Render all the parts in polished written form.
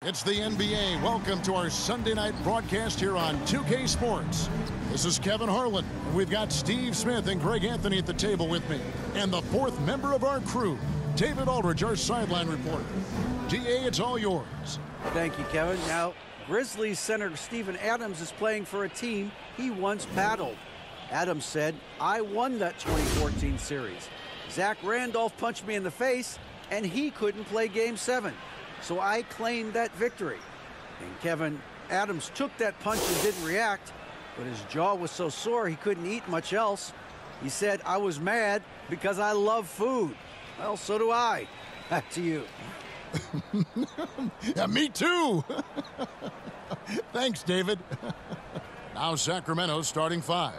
It's the NBA. Welcome to our Sunday night broadcast here on 2K Sports. This is Kevin Harlan. We've got Steve Smith and Greg Anthony at the table with me. And the fourth member of our crew, David Aldridge, our sideline reporter. DA, it's all yours. Thank you, Kevin. Now, Grizzlies center Steven Adams is playing for a team he once battled. Adams said, "I won that 2014 series. Zach Randolph punched me in the face, and he couldn't play Game 7. So I claimed that victory." And Kevin, Adams took that punch and didn't react, but his jaw was so sore he couldn't eat much else. He said, "I was mad because I love food." Well, so do I. Back to you. Yeah, me too. Thanks, David. Now Sacramento starting five.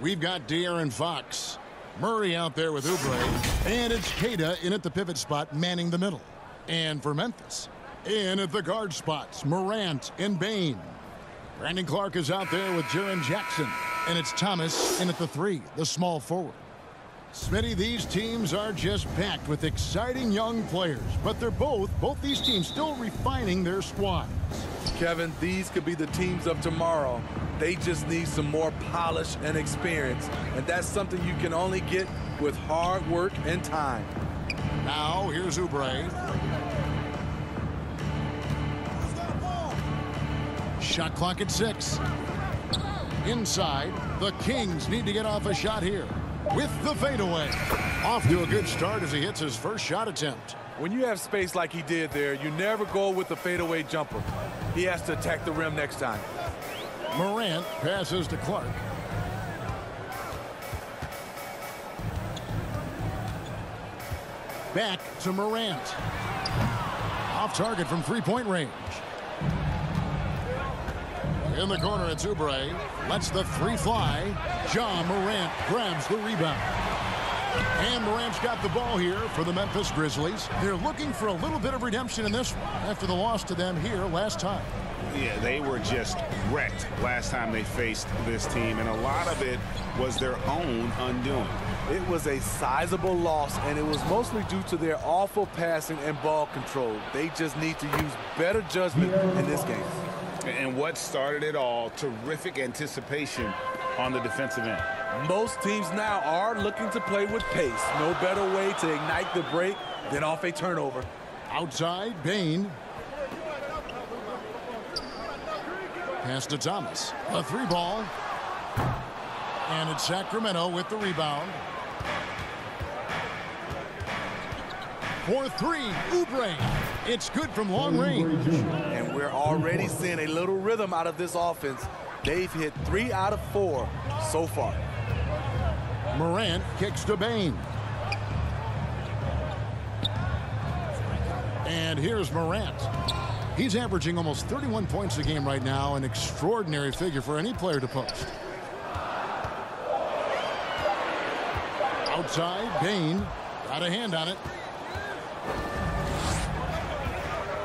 We've got De'Aaron Fox. Murray out there with Oubre. And it's Queta in at the pivot spot, manning the middle. And for Memphis, in at the guard spots, Morant and Bane. Brandon Clark is out there with Jaren Jackson. And it's Thomas in at the three, the small forward. Smitty, these teams are just packed with exciting young players. But they're both these teams still refining their squads. Kevin, these could be the teams of tomorrow. They just need some more polish and experience. And that's something you can only get with hard work and time. Now, here's Oubre. Shot clock at 6. Inside, the Kings need to get off a shot here with the fadeaway. Off to a good start as he hits his first shot attempt. When you have space like he did there, you never go with the fadeaway jumper. He has to attack the rim next time. Morant passes to Clark. Back to Morant. Off target from three-point range. In the corner, it's Oubre. Lets the three fly. John Morant grabs the rebound. And Morant's got the ball here for the Memphis Grizzlies. They're looking for a little bit of redemption in this one after the loss to them here last time. Yeah, they were just wrecked last time they faced this team, and a lot of it was their own undoing. It was a sizable loss, and it was mostly due to their awful passing and ball control. They just need to use better judgment in this game. And what started it all, terrific anticipation on the defensive end. Most teams now are looking to play with pace. No better way to ignite the break than off a turnover. Outside, Bane. Pass to Thomas. A three ball. And it's Sacramento with the rebound. For three, Oubre. It's good from long range. And we're already seeing a little rhythm out of this offense. They've hit 3 out of 4 so far. Morant kicks to Bane. And here's Morant. He's averaging almost 31 points a game right now, an extraordinary figure for any player to post. Outside, Bane got a hand on it.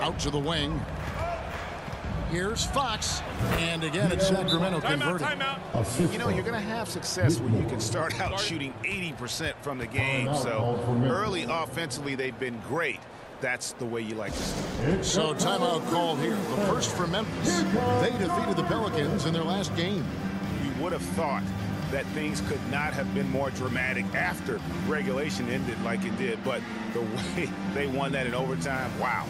Out to the wing. Here's Fox. And again, it's Sacramento converting. Timeout. You know, you're going to have success when you can start out shooting 80% from the game. So early offensively, they've been great. That's the way you like to start. So timeout called here. The first for Memphis. They defeated the Pelicans in their last game. You would have thought that things could not have been more dramatic after regulation ended like it did. But the way they won that in overtime, wow.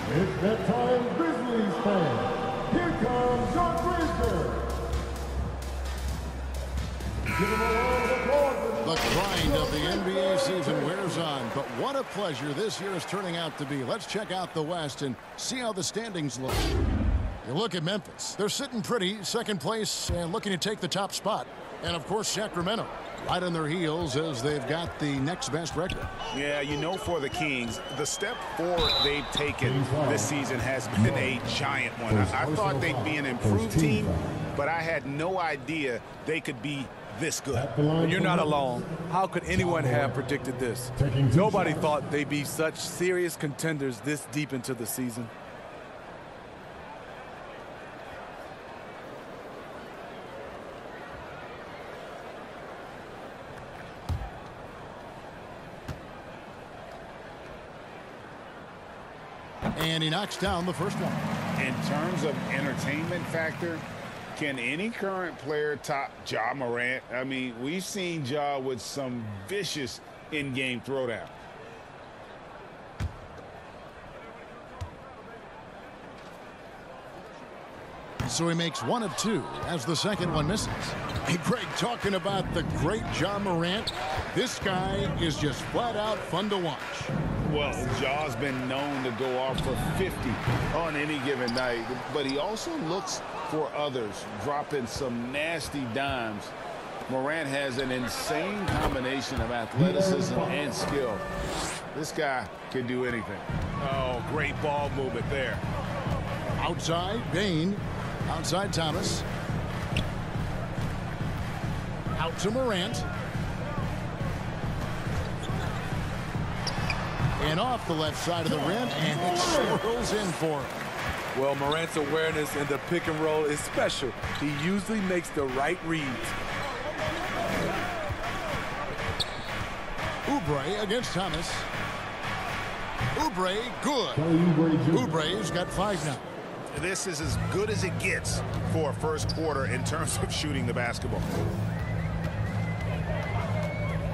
It's that time, Grizzlies fan. Here comes your Grizzlies. Give them a round of applause. The grind of the NBA season wears on, but what a pleasure this year is turning out to be. Let's check out the West and see how the standings look. You look at Memphis. They're sitting pretty, second place, and looking to take the top spot. And, of course, Sacramento, right on their heels as they've got the next best record. Yeah, you know, for the Kings, the step forward they've taken this season has been a giant one. I thought they'd be an improved team, but I had no idea they could be this good. You're not alone. How could anyone have predicted this? Nobody thought they'd be such serious contenders this deep into the season. And he knocks down the first one. In terms of entertainment factor, can any current player top Ja Morant? I mean, we've seen Ja with some vicious in-game throwdown. So he makes one of two as the second one misses. Hey, Greg, talking about the great Ja Morant, this guy is just flat out fun to watch. Well, Ja's been known to go off for 50 on any given night, but he also looks for others, dropping some nasty dimes. Morant has an insane combination of athleticism and skill. This guy can do anything. Oh, great ball movement there. Outside, Bain. Outside, Thomas. Out to Morant. And off the left side of the rim, and it swirls in for him. Well, Morant's awareness in the pick and roll is special. He usually makes the right reads. Oubre against Thomas. Oubre, good. Oubre's got 5 now. This is as good as it gets for a first quarter in terms of shooting the basketball.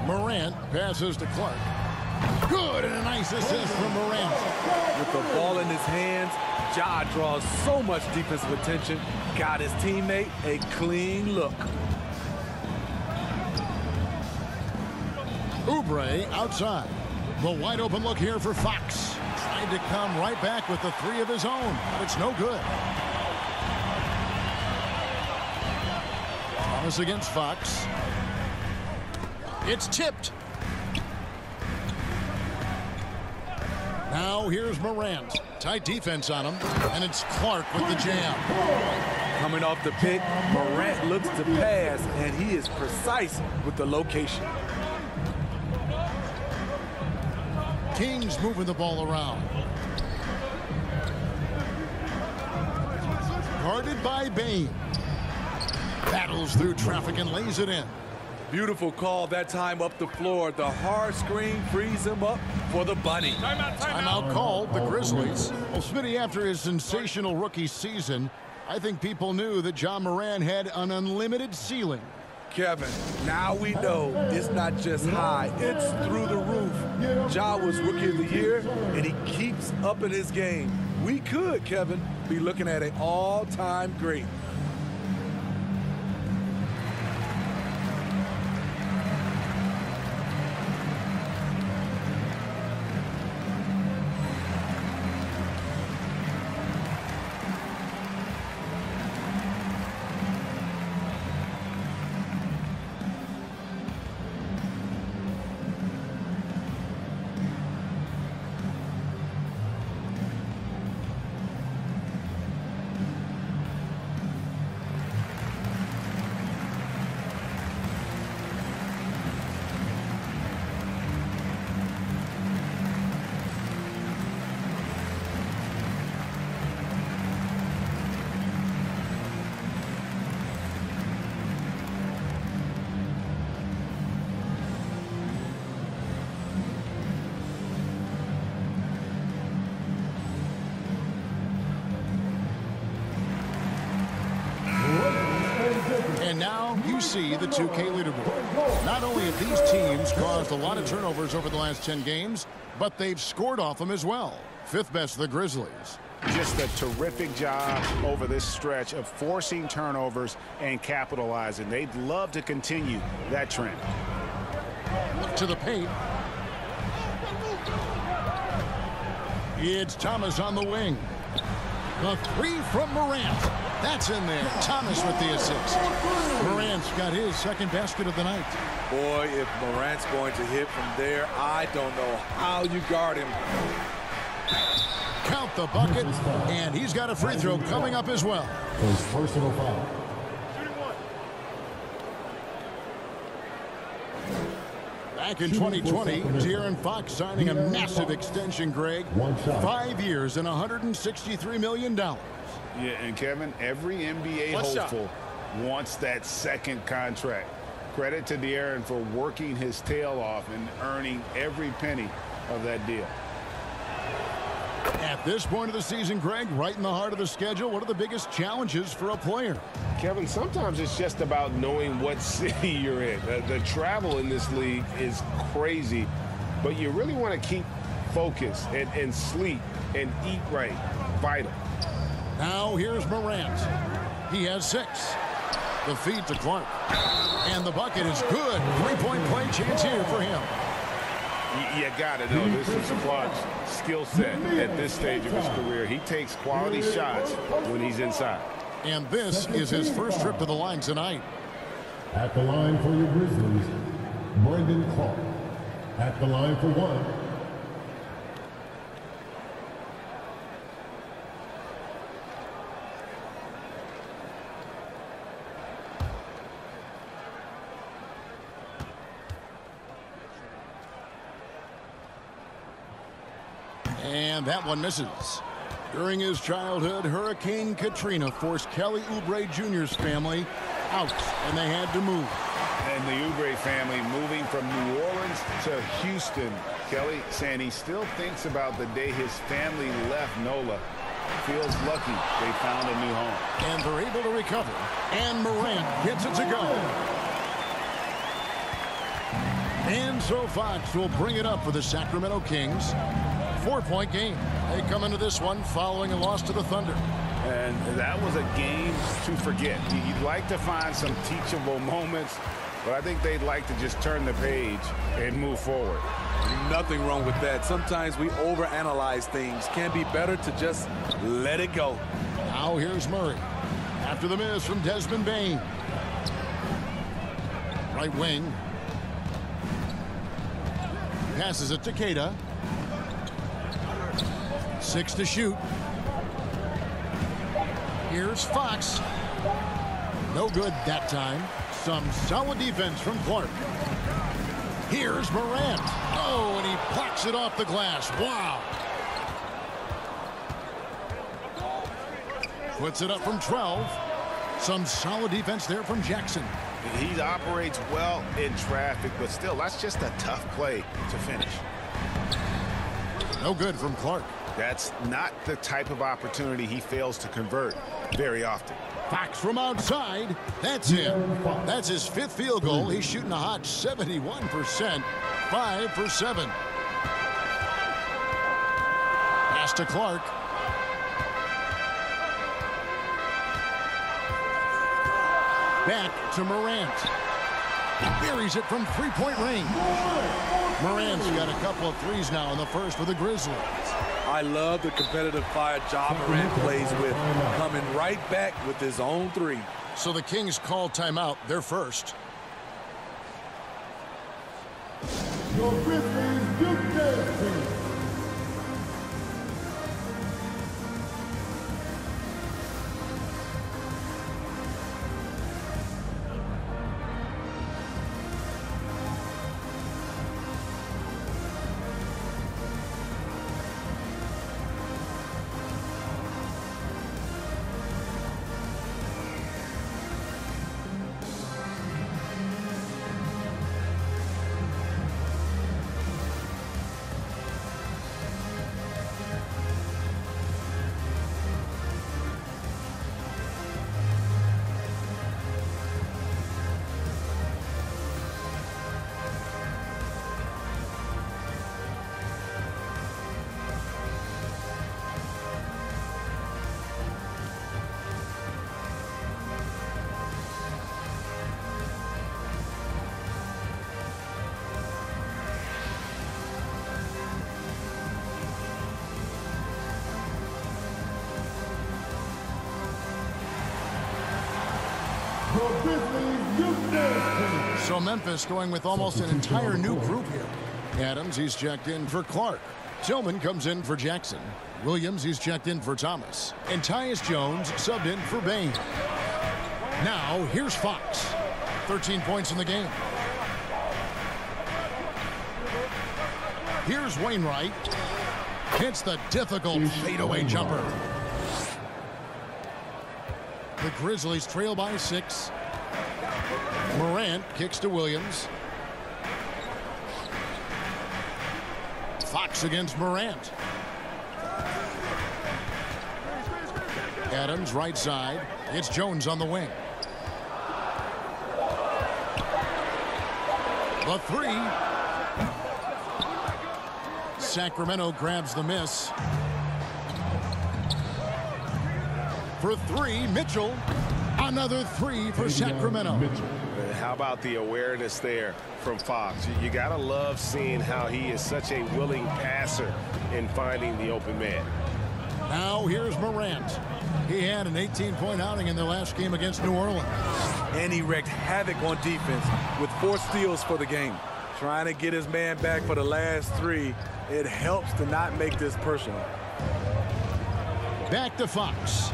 Morant passes to Clark. Good, and a nice assist from Morant. With the ball in his hands, Ja draws so much defensive attention. Got his teammate a clean look. Oubre outside. The wide open look here for Fox. Tried to come right back with the 3 of his own, but it's no good. Thomas against Fox. It's tipped. Now here's Morant. Tight defense on him, and it's Clark with the jam. Coming off the pick, Morant looks to pass, and he is precise with the location. Kings moving the ball around. Guarded by Bain. Battles through traffic and lays it in. Beautiful call that time up the floor. The hard screen frees him up for the bunny. Timeout called the Grizzlies. Well, Smitty, after his sensational rookie season, I think people knew that Ja Morant had an unlimited ceiling. Kevin, now we know it's not just high, it's through the roof. Ja was Rookie of the Year, and he keeps up in his game. We could, Kevin, be looking at an all-time great. And now you see the 2K leaderboard. Not only have these teams caused a lot of turnovers over the last 10 games, but they've scored off them as well. 5th best, the Grizzlies. Just a terrific job over this stretch of forcing turnovers and capitalizing. They'd love to continue that trend. Look to the paint. It's Thomas on the wing. The three from Morant. That's in there. Thomas with the assist. Morant's got his second basket of the night. Boy, if Morant's going to hit from there, I don't know how you guard him. Count the bucket, and he's got a free throw coming up as well. His personal foul. Back in 2020, De'Aaron Fox signing a massive extension, Greg. 5 years and $163 million. Yeah, and Kevin, every NBA hopeful wants that second contract. Credit to De'Aaron for working his tail off and earning every penny of that deal. At this point of the season, Greg, right in the heart of the schedule, what are the biggest challenges for a player? Kevin, sometimes it's just about knowing what city you're in. The travel in this league is crazy, but you really want to keep focus and sleep and eat right. Vital. Now here's Morant. He has 6. The feed to Clark. And the bucket is good. Three-point play chance here for him. You got to know this is Clark's skill set at this stage of his career. He takes quality shots when he's inside. And this is his first trip to the line tonight. At the line for your Grizzlies, Brandon Clark. At the line for one. And that one misses. During his childhood, Hurricane Katrina forced Kelly Oubre Jr.'s family out, and they had to move. And the Oubre family moving from New Orleans to Houston. Kelly saying he still thinks about the day his family left NOLA. Feels lucky they found a new home. And they're able to recover. And Morant gets it to go. And so Fox will bring it up for the Sacramento Kings. 4-point game. They come into this one following a loss to the Thunder. And that was a game to forget. You'd like to find some teachable moments, but I think they'd like to just turn the page and move forward. Nothing wrong with that. Sometimes we overanalyze things. Can be better to just let it go. Now here's Murray. After the miss from Desmond Bane. Right wing. Passes it to Keita. 6 to shoot. Here's Fox. No good that time. Some solid defense from Clark. Here's Morant. Oh, and he blocks it off the glass. Wow. Puts it up from 12. Some solid defense there from Jackson. He operates well in traffic, but still, that's just a tough play to finish. No good from Clark. That's not the type of opportunity he fails to convert very often. Fox from outside. That's in. That's his 5th field goal. He's shooting a hot 71%. 5 for 7. Pass to Clark. Back to Morant. He buries it from 3-point range. Morant's got a couple of threes now in the first for the Grizzlies. I love the competitive fire job Morant plays with, coming right back with his own 3. So the Kings call timeout, their first. Your Grizzlies Duke Dance team. So Memphis going with almost an entire new group here. Adams, he's checked in for Clark. Tillman comes in for Jackson. Williams, he's checked in for Thomas. And Tyus Jones subbed in for Bain. Now, here's Fox. 13 points in the game. Here's Wainwright. Hits the difficult fadeaway jumper. The Grizzlies trail by 6. Morant kicks to Williams. Fox against Morant. Adams right side. It's Jones on the wing. The 3. Sacramento grabs the miss. For 3, Mitchell. Another 3 for Sacramento. How about the awareness there from Fox? You gotta love seeing how he is such a willing passer in finding the open man. Now here's Morant. He had an 18-point outing in their last game against New Orleans. And he wreaked havoc on defense with 4 steals for the game. Trying to get his man back for the last 3. It helps to not make this personal. Back to Fox.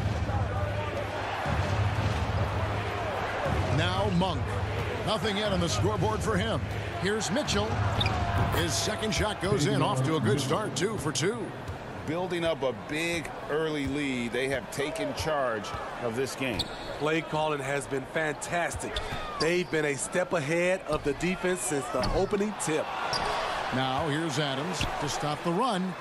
Now Monk. Nothing yet on the scoreboard for him. Here's Mitchell. His second shot goes in. Off to a good start. 2 for 2. Building up a big early lead, they have taken charge of this game. Play calling has been fantastic. They've been a step ahead of the defense since the opening tip. Now here's Adams to stop the run.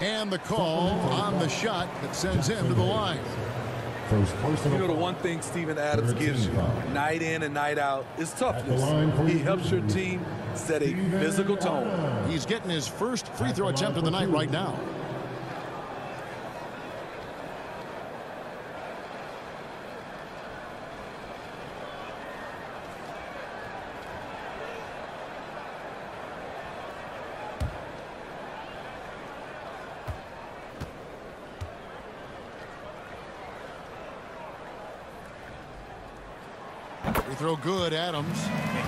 And the call on the shot that sends him to the line. You know, the one thing Steven Adams gives you night in and night out is toughness. He helps your team set a physical tone. He's getting his first free throw attempt of the night right now. Free throw good, Adams.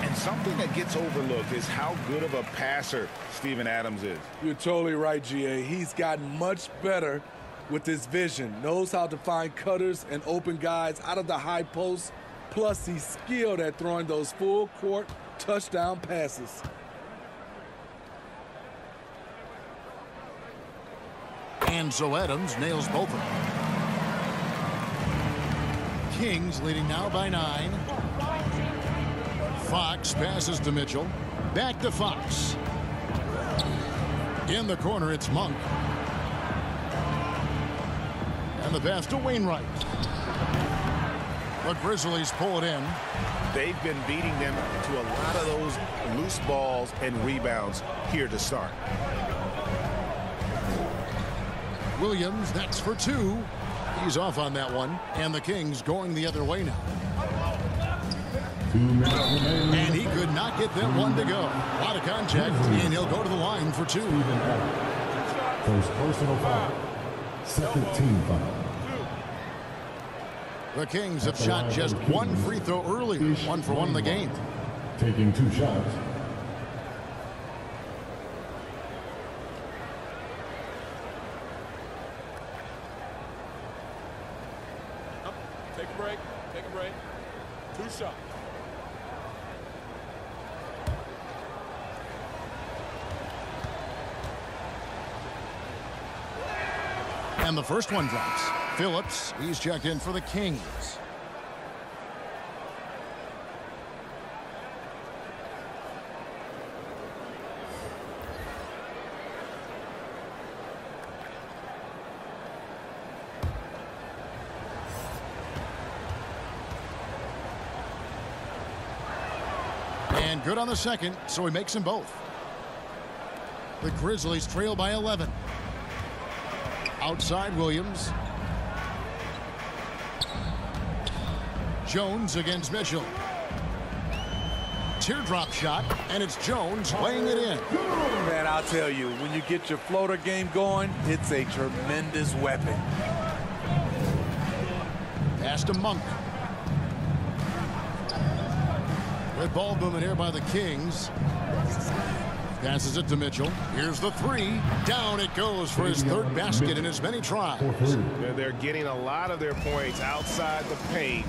And something that gets overlooked is how good of a passer Steven Adams is. You're totally right, GA. He's gotten much better with his vision. Knows how to find cutters and open guys out of the high post. Plus, he's skilled at throwing those full court touchdown passes. And so Adams nails both of them. Kings leading now by 9. Fox passes to Mitchell. Back to Fox. In the corner, it's Monk. And the pass to Wainwright. The Grizzlies pull it in. They've been beating them to a lot of those loose balls and rebounds here to start. Williams next for 2. He's off on that one. And the Kings going the other way now. And he could not get that one to go. A lot of contact, and he'll go to the line for 2. First personal foul. Second team foul. The Kings have shot just 1 free throw earlier. 1 for 1 in the game. Taking 2 shots. Take a break. Take a break. 2 shots. And the first one drops. Phillips, he's checked in for the Kings. And good on the second, so he makes them both. The Grizzlies trail by 11. Outside Williams. Jones against Mitchell. Teardrop shot, and it's Jones laying it in. Man, I'll tell you, when you get your floater game going, it's a tremendous weapon. Pass to Monk. Good ball movement here by the Kings. Passes it to Mitchell. Here's the three. Down it goes for his third basket in as many tries. They're getting a lot of their points outside the paint.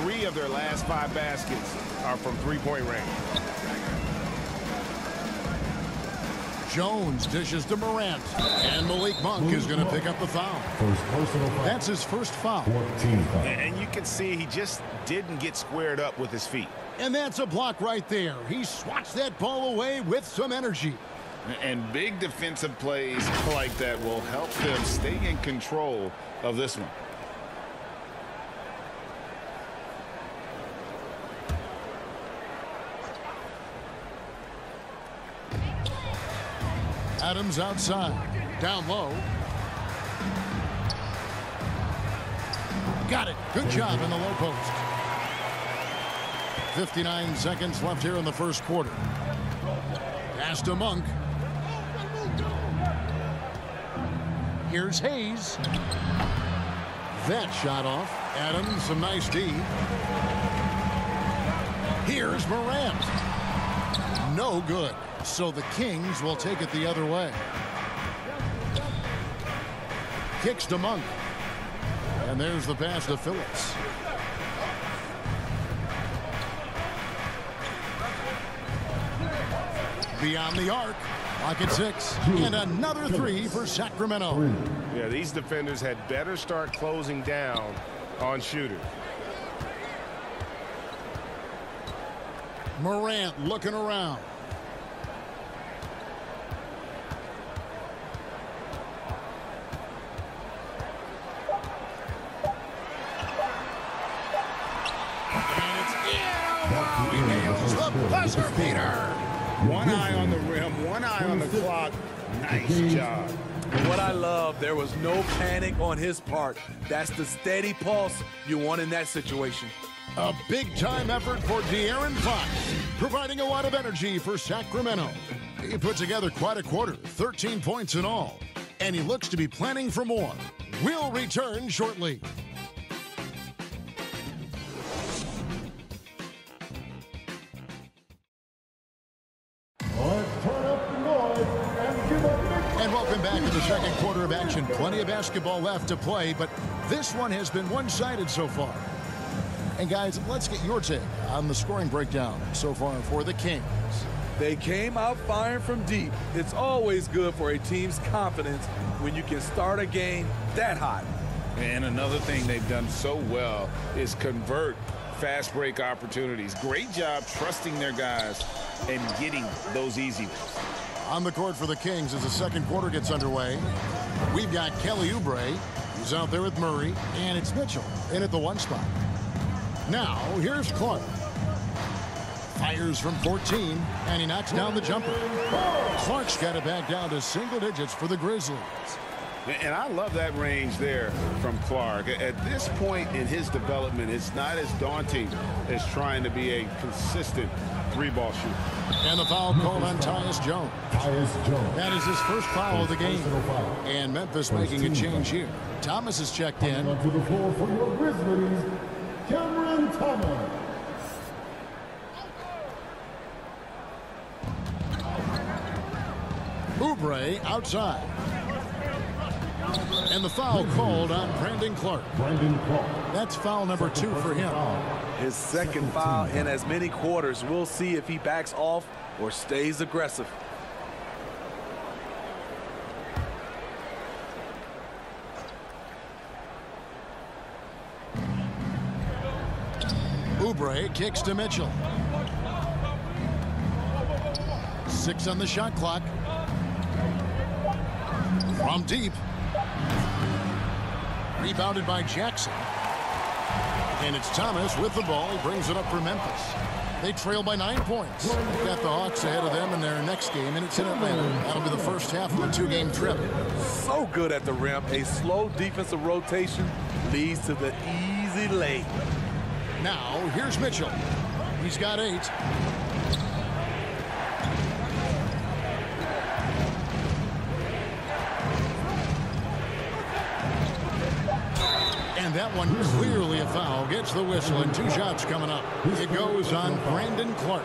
3 of their last 5 baskets are from three-point range. Jones dishes to Morant. And Malik Monk is going to pick up the foul. That's his first foul. And you can see he just didn't get squared up with his feet. And that's a block right there. He swats that ball away with some energy. And big defensive plays like that will help them stay in control of this one. Adams outside. Down low. Got it. Good job in the low post. 59 seconds left here in the first quarter. Pass to Monk. Here's Hayes. That shot off. Adams, some nice D. Here's Morant. No good. So the Kings will take it the other way. Kicks to Monk. And there's the pass to Phillips. Beyond the arc. Lock at 6. And another 3 for Sacramento. Yeah, these defenders had better start closing down on shooters. Morant looking around. He nails the buzzer beater. One eye on the rim, one eye on the clock. Nice job. What I love, there was no panic on his part. That's the steady pulse you want in that situation. A big-time effort for De'Aaron Fox, providing a lot of energy for Sacramento. He put together quite a quarter, 13 points in all, and he looks to be planning for more. We'll return shortly. And welcome back to the second quarter of action. Plenty of basketball left to play, but this one has been one-sided so far. And guys, let's get your take on the scoring breakdown so far for the Kings. They came out firing from deep. It's always good for a team's confidence when you can start a game that hot. And another thing they've done so well is convert fast break opportunities. Great job trusting their guys and getting those easy ones. On the court for the Kings as the second quarter gets underway, we've got Kelly Oubre. He's out there with Murray, and it's Mitchell in at the 1 spot. Now, here's Clark. Fires from 14, and he knocks down the jumper. Clark's got it back down to single digits for the Grizzlies. And I love that range there from Clark. At this point in his development, it's not as daunting as trying to be a consistent 3-ball shooter. And the foul called on Tyus Jones. That is his first foul of the game. And Memphis making a change here. Thomas is checked in. To the floor for your Grizzlies, Cameron Thomas. Oubre outside. And the foul called on Brandon Clark. That's foul number 2 for him. His second foul in as many quarters. We'll see if he backs off or stays aggressive. Oubre kicks to Mitchell. 6 on the shot clock. From deep. Rebounded by Jackson. And it's Thomas with the ball. He brings it up for Memphis. They trail by 9 points. They've got the Hawks ahead of them in their next game, and it's in Atlanta. That'll be the first half of a 2-game trip. So good at the rim. A slow defensive rotation leads to the easy lay. Now, here's Mitchell. He's got 8. And that one clearly a foul. Gets the whistle, and 2 shots coming up. It goes on Brandon Clark.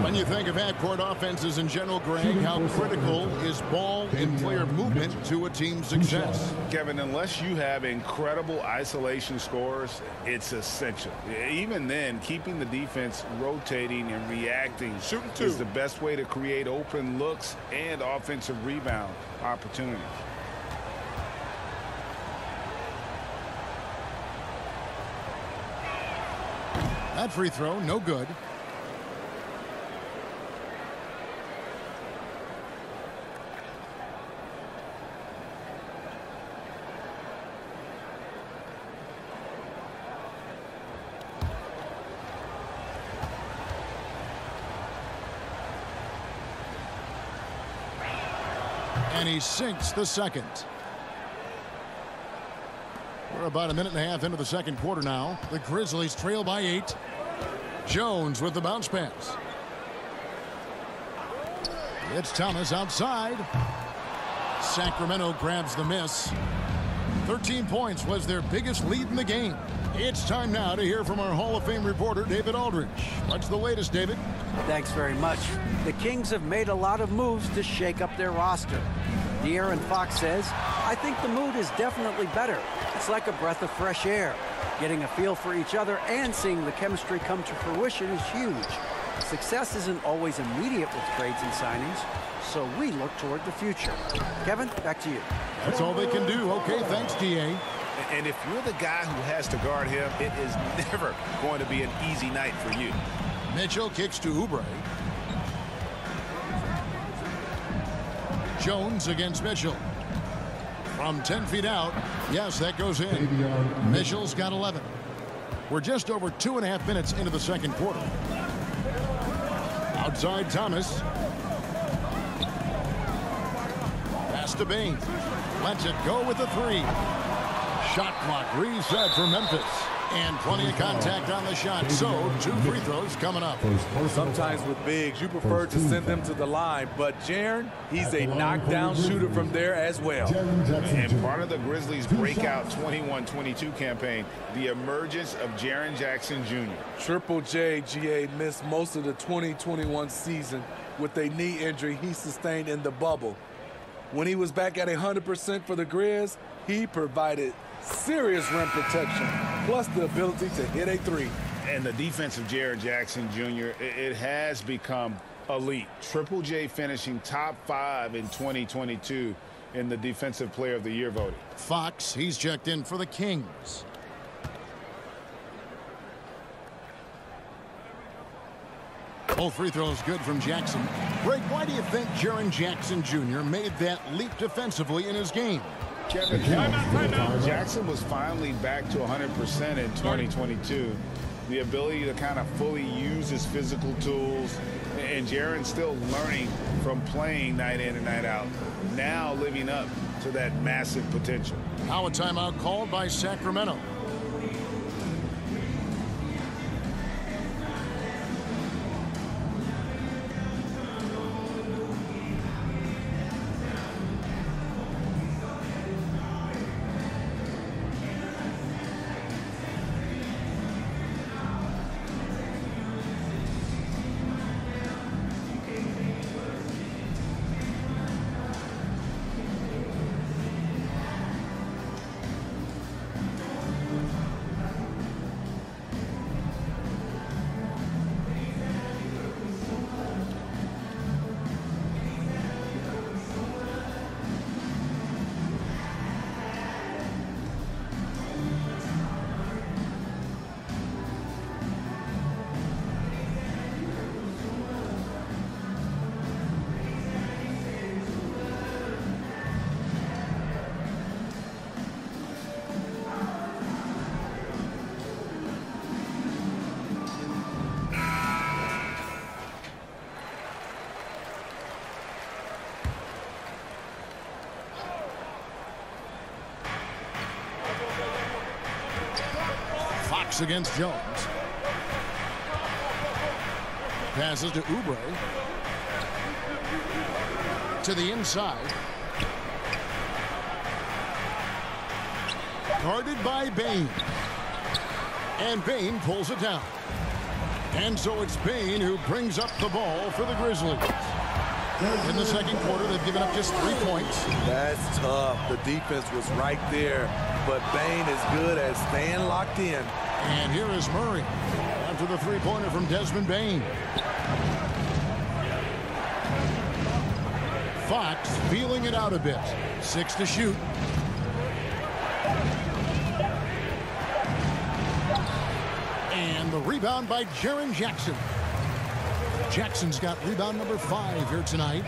When you think of half-court offenses in general, Greg, how critical is ball and player movement to a team's success? Kevin, unless you have incredible isolation scores, it's essential. Even then, keeping the defense rotating and reacting is the best way to create open looks and offensive rebound opportunities. That free throw, no good. And he sinks the second. We're about a minute and a half into the second quarter now. The Grizzlies trail by 8. Jones with the bounce pass. It's Thomas outside. Sacramento grabs the miss. 13 points was their biggest lead in the game. It's time now to hear from our Hall of Fame reporter, David Aldridge. What's the latest, David? Thanks very much. The Kings have made a lot of moves to shake up their roster. De'Aaron Fox says, I think the mood is definitely better. It's like a breath of fresh air. Getting a feel for each other and seeing the chemistry come to fruition is huge. Success isn't always immediate with trades and signings, so we look toward the future. Kevin, back to you. That's all they can do. Okay, thanks, D.A. And if you're the guy who has to guard him, it is never going to be an easy night for you. Mitchell kicks to Oubre. Jones against Mitchell. From 10 feet out. Yes, that goes in. Mitchell's got 11. We're just over 2.5 minutes into the second quarter. Outside Thomas. Pass to Bain. Lets it go with the 3. Shot clock reset for Memphis. And plenty of contact on the shot. So 2 free throws coming up. Sometimes with bigs, you prefer to send them to the line. But Jaren, he's a knockdown shooter from there as well. And part of the Grizzlies' breakout 21-22 campaign, the emergence of Jaren Jackson Jr. Triple J, GA, missed most of the 2021 season with a knee injury he sustained in the bubble. When he was back at 100% for the Grizz, he provided serious rim protection, plus the ability to hit a 3. And the defense of Jaren Jackson Jr., it has become elite. Triple J finishing top 5 in 2022 in the Defensive Player of the Year voting. Fox, he's checked in for the Kings. Both free throws good from Jackson. Greg, why do you think Jaren Jackson Jr. made that leap defensively in his game? Kevin, Jackson was finally back to 100% in 2022. The ability to kind of fully use his physical tools, and Jaren's still learning from playing night in and night out, now living up to that massive potential. Now a timeout called by Sacramento. Against Jones. Passes to Oubre. To the inside. Guarded by Bane. And Bane pulls it down. And so it's Bane who brings up the ball for the Grizzlies. In the second quarter, they've given up just 3 points. That's tough. The defense was right there, but Bane is good at staying locked in. And here is Murray after the three-pointer from Desmond Bane. Fox feeling it out a bit. 6 to shoot. And the rebound by Jaren Jackson. Jackson's got rebound number 5 here tonight.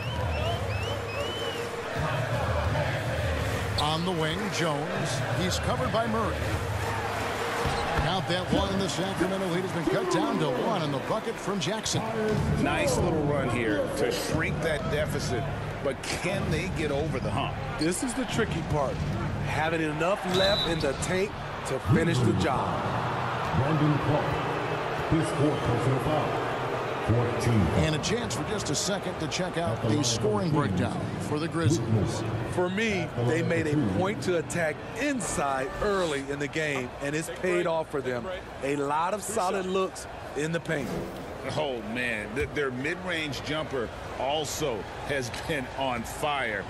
On the wing, Jones. He's covered by Murray. Count that one, and the Sacramento lead has been cut down to 1 on the bucket from Jackson. Nice little run here to shrink that deficit, but can they get over the hump? This is the tricky part. Having enough left in the tank to finish the job. Brandon Clark, his fourth personal foul. 14. And a chance for just a second to check out the scoring breakdown for the Grizzlies. For me, they made a point to attack inside early in the game, and it's paid off for them. A lot of solid looks in the paint. Oh, man, their mid-range jumper also has been on fire.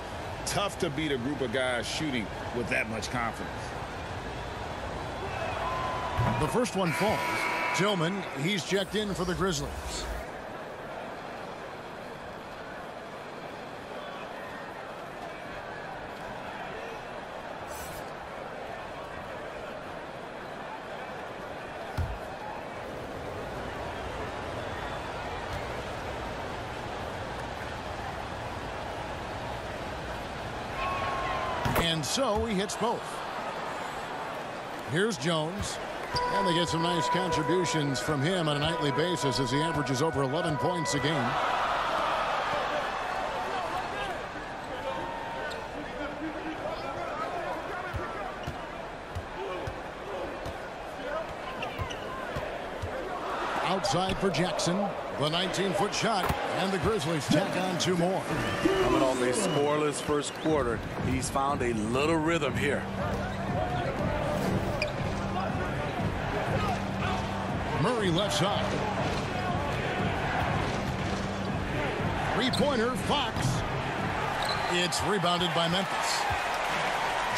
Tough to beat a group of guys shooting with that much confidence. The first one falls. Tillman, he's checked in for the Grizzlies. And so he hits both. Here's Jones. And they get some nice contributions from him on a nightly basis as he averages over 11 points a game. Outside for Jackson. The 19-foot shot, and the Grizzlies tack on 2 more. Coming off a scoreless first quarter, he's found a little rhythm here. Murray left side. Three-pointer, Fox. It's rebounded by Memphis.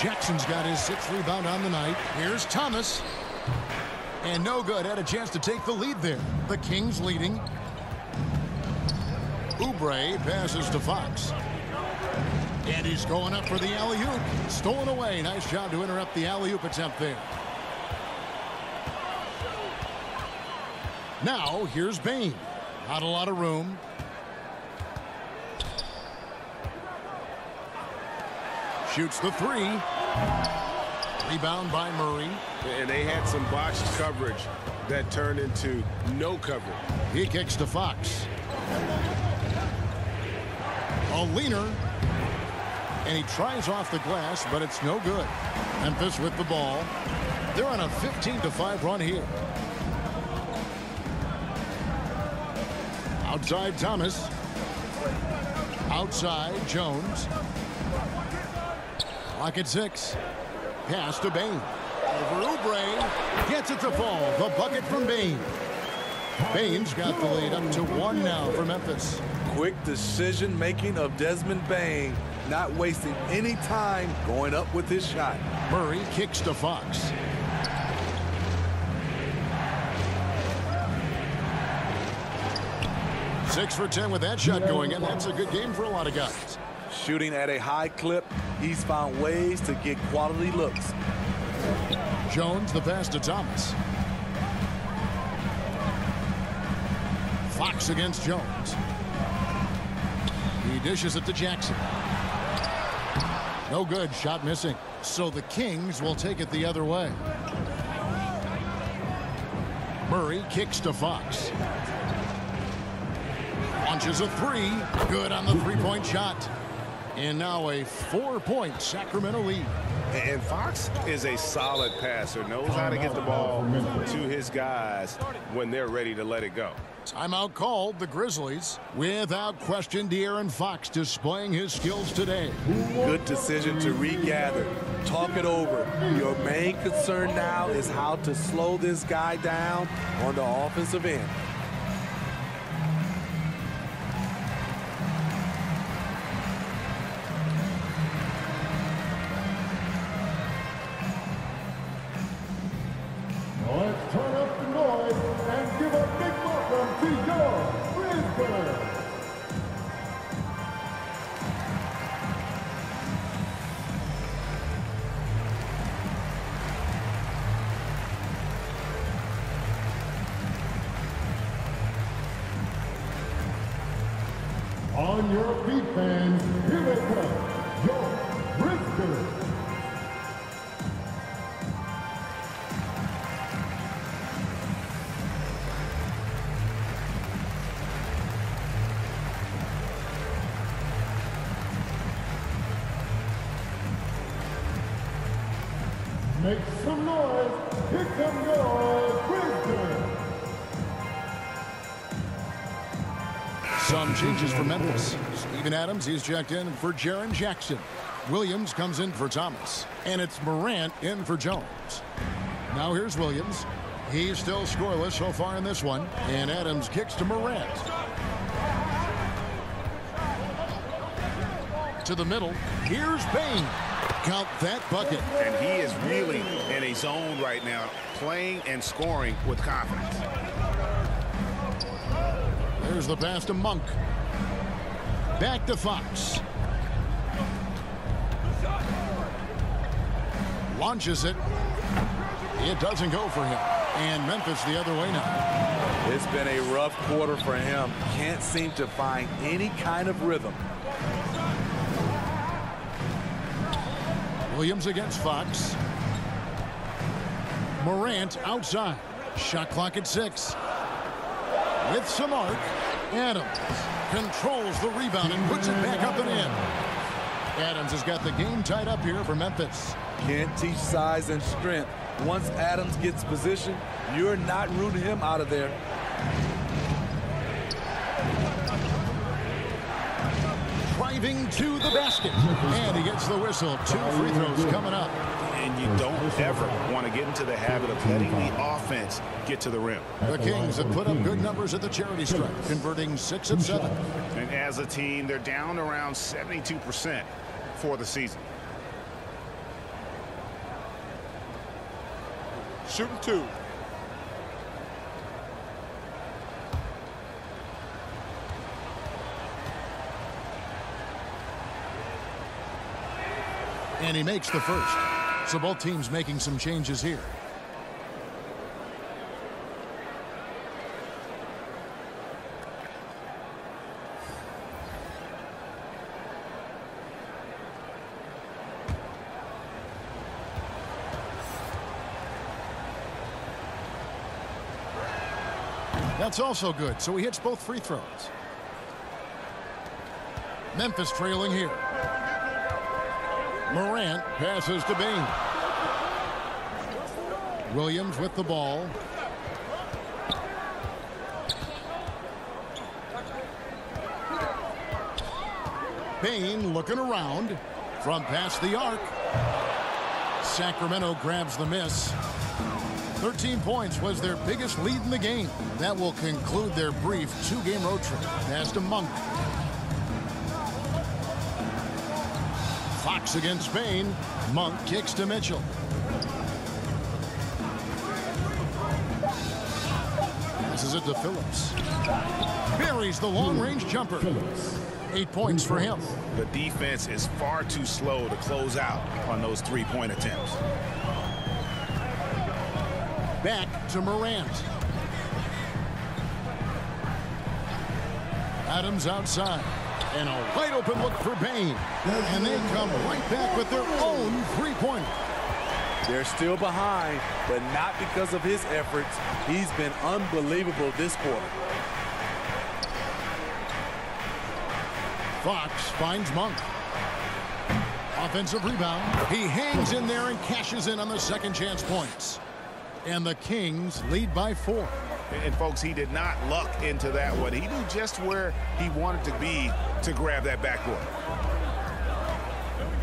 Jackson's got his 6th rebound on the night. Here's Thomas. And no good. Had a chance to take the lead there. The Kings leading. Oubre passes to Fox. And he's going up for the alley-oop. Stolen away. Nice job to interrupt the alley-oop attempt there. Now, here's Bane. Not a lot of room. Shoots the 3. Rebound by Murray. And they had some botched coverage that turned into no coverage. He kicks to Fox. A leaner. And he tries off the glass, but it's no good. Memphis with the ball. They're on a 15-5 run here. Outside Thomas. Outside Jones. Clock at 6. Pass to Bane. Over Oubre. Gets it to fall. The bucket from Bane. Bane's got the lead up to 1 now for Memphis. Quick decision-making of Desmond Bane. Not wasting any time going up with his shot. Murray kicks to Fox. Six for 10 with that shot going in. That's a good game for a lot of guys. Shooting at a high clip, he's found ways to get quality looks. Jones, the pass to Thomas. Fox against Jones. He dishes it to Jackson. No good. Shot missing. So the Kings will take it the other way. Murray kicks to Fox. Launches a 3. Good on the 3-point shot. And now a 4-point Sacramento lead. And Fox is a solid passer, knows how to get the ball to his guys when they're ready to let it go. Timeout called. The Grizzlies, without question, De'Aaron Fox displaying his skills today. Good decision to regather. Talk it over. Your main concern now is how to slow this guy down on the offensive end. Let's turn up the noise and give a big welcome to your Grizzlies. On your feet, fans, here they come, your Grizzlies. Make some noise. Here come your Grizzlies. Some changes for Memphis. Steven Adams, he's checked in for Jaren Jackson. Williams comes in for Thomas. And it's Morant in for Jones. Now here's Williams. He's still scoreless so far in this one. And Adams kicks to Morant. To the middle. Here's Bane. Count that bucket. And he is really in a zone right now, playing and scoring with confidence. There's the pass to Monk. Back to Fox. Launches it. It doesn't go for him. And Memphis the other way now. It's been a rough quarter for him. Can't seem to find any kind of rhythm. Williams against Fox. Morant outside. Shot clock at 6. With some arc, Adams controls the rebound and puts it back up and in. Adams has got the game tied up here for Memphis. Can't teach size and strength. Once Adams gets position, you're not rooting him out of there. Driving to the basket. And he gets the whistle. 2 free throws coming up. And you don't ever want to get into the habit of letting the offense get to the rim. The Kings have put up good numbers at the charity stripe, converting 6 of 7. And as a team, they're down around 72% for the season. Shooting 2. And he makes the first. So both teams making some changes here. That's also good, so he hits both free throws. Memphis trailing here. Morant passes to Bane. Williams with the ball. Bane looking around from past the arc. Sacramento grabs the miss. 13 points was their biggest lead in the game. That will conclude their brief 2-game road trip. Pass to Monk. Fox against Bane. Monk kicks to Mitchell. This is it to Phillips. Buries the long-range jumper. 8 points for him. The defense is far too slow to close out on those 3-point attempts. Back to Morant. Adams outside. And a wide open look for Bane. And they come right back with their own 3-pointer. They're still behind, but not because of his efforts. He's been unbelievable this quarter. Fox finds Monk. Offensive rebound. He hangs in there and cashes in on the second chance points. And the Kings lead by 4. And folks, he did not luck into that one. He knew just where he wanted to be to grab that backboard.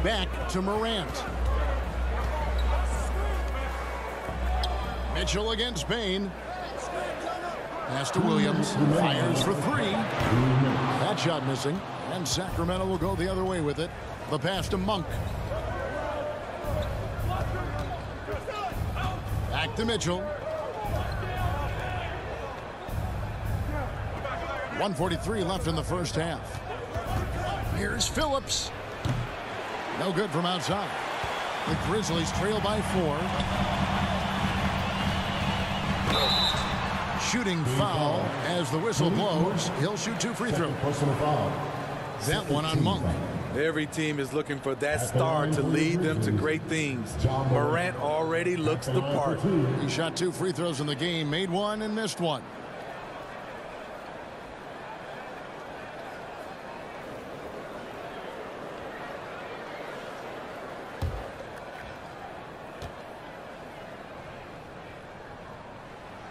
Back to Morant. Mitchell against Bain. Pass to Williams. Fires for three. That shot missing. And Sacramento will go the other way with it. The pass to Monk. Back to Mitchell. 1:43 left in the first half. Here's Phillips. No good from outside. The Grizzlies trail by 4. Shooting foul as the whistle blows. He'll shoot 2 free throws. Personal foul. That one on Monk. Every team is looking for that star to lead them to great things. Morant already looks the part. He shot 2 free throws in the game, made 1 and missed 1.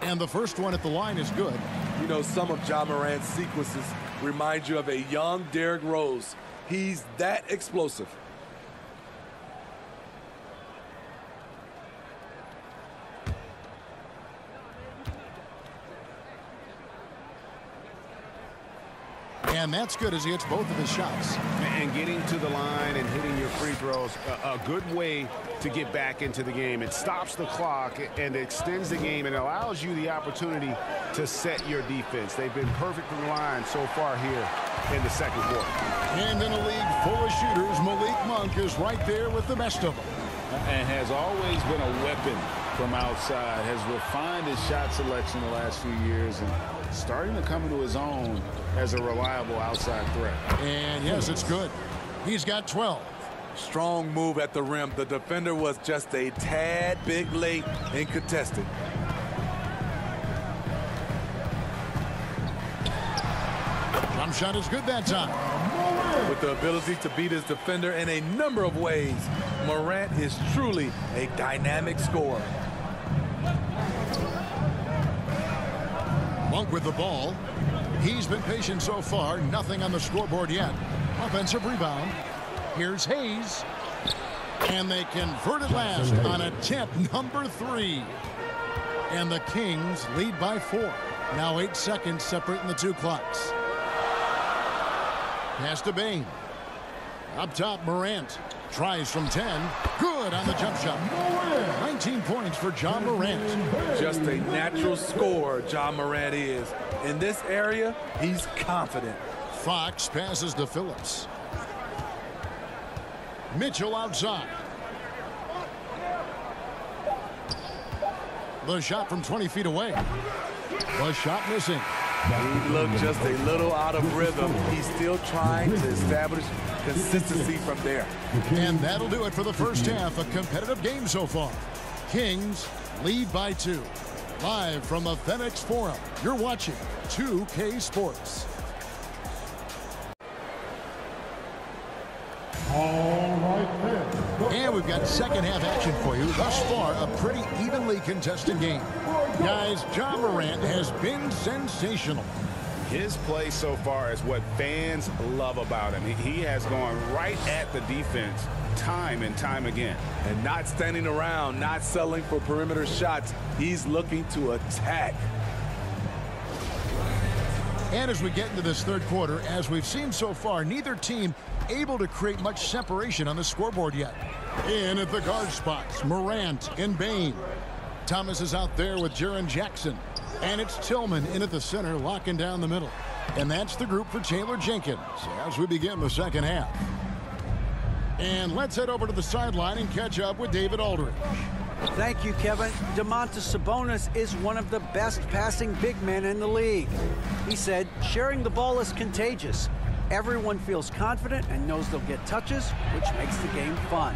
And the first one at the line is good. You know, some of Ja Morant's sequences remind you of a young Derrick Rose. He's that explosive. And that's good as he hits both of his shots. And getting to the line and hitting your free throws, a good way to get back into the game. It stops the clock and extends the game and allows you the opportunity to set your defense. They've been perfect from the line so far here in the second quarter. And in a league full of shooters, Malik Monk is right there with the best of them. And has always been a weapon from outside. Has refined his shot selection the last few years and starting to come into his own as a reliable outside threat. And yes, it's good. He's got 12. Strong move at the rim. The defender was just a tad bit late and contested. Jump shot is good that time. With the ability to beat his defender in a number of ways, Morant is truly a dynamic scorer. Monk with the ball. He's been patient so far. Nothing on the scoreboard yet. Offensive rebound. Here's Hayes. And they convert it last on attempt number 3. And the Kings lead by 4. Now 8 seconds separating the 2 clocks. Pass to Bain. Up top, Morant. Tries from 10. Good on the jump shot. 19 points for Ja Morant. Just a natural scorer, Ja Morant is. In this area, he's confident. Fox passes to Phillips. Mitchell outside. The shot from 20 feet away. The shot missing. He looked just a little out of rhythm. He's still trying to establish consistency from there. And that'll do it for the first half. A competitive game so far. Kings lead by 2. Live from the FedEx Forum, you're watching 2K Sports. All right, then. And we've got second half action for you. Thus far, a pretty evenly contested game. Guys, Ja Morant has been sensational. His play so far is what fans love about him. He has gone right at the defense time and time again. And not standing around, not settling for perimeter shots. He's looking to attack. And as we get into this third quarter, as we've seen so far, neither team able to create much separation on the scoreboard yet. In at the guard spots, Morant and Bain. Thomas is out there with Jaren Jackson. And it's Tillman in at the center, locking down the middle. And that's the group for Taylor Jenkins as we begin the second half. And let's head over to the sideline and catch up with David Aldridge. Thank you, Kevin. Domantas Sabonis is one of the best passing big men in the league. He said, sharing the ball is contagious. Everyone feels confident and knows they'll get touches, which makes the game fun.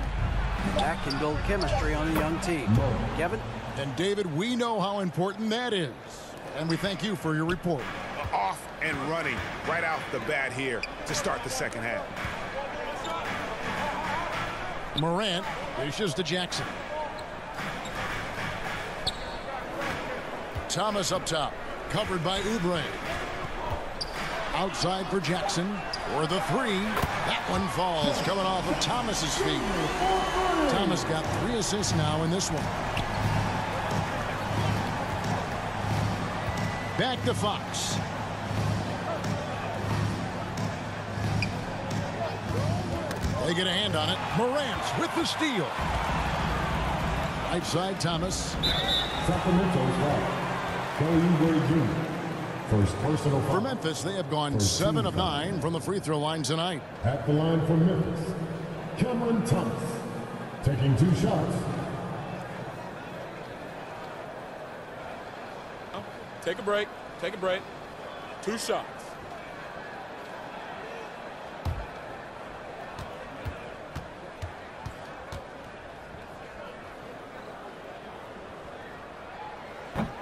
That can build chemistry on a young team. Kevin? And David, we know how important that is. And we thank you for your report. Off and running right out the bat here to start the second half. Morant dishes to Jackson. Thomas up top. Covered by Oubre. Outside for Jackson for the three. That one falls, coming off of Thomas's feet. Thomas got 3 assists now in this one. Back to Fox. They get a hand on it. Morant with the steal. Right side, Thomas. Sacramento's foul. Kelly Oubre Jr. First personal foul. For Memphis, they have gone 7 of 9 from the free throw line tonight. At the line for Memphis, Cameron Thomas. Taking 2 shots. Take a break. Take a break. 2 shots.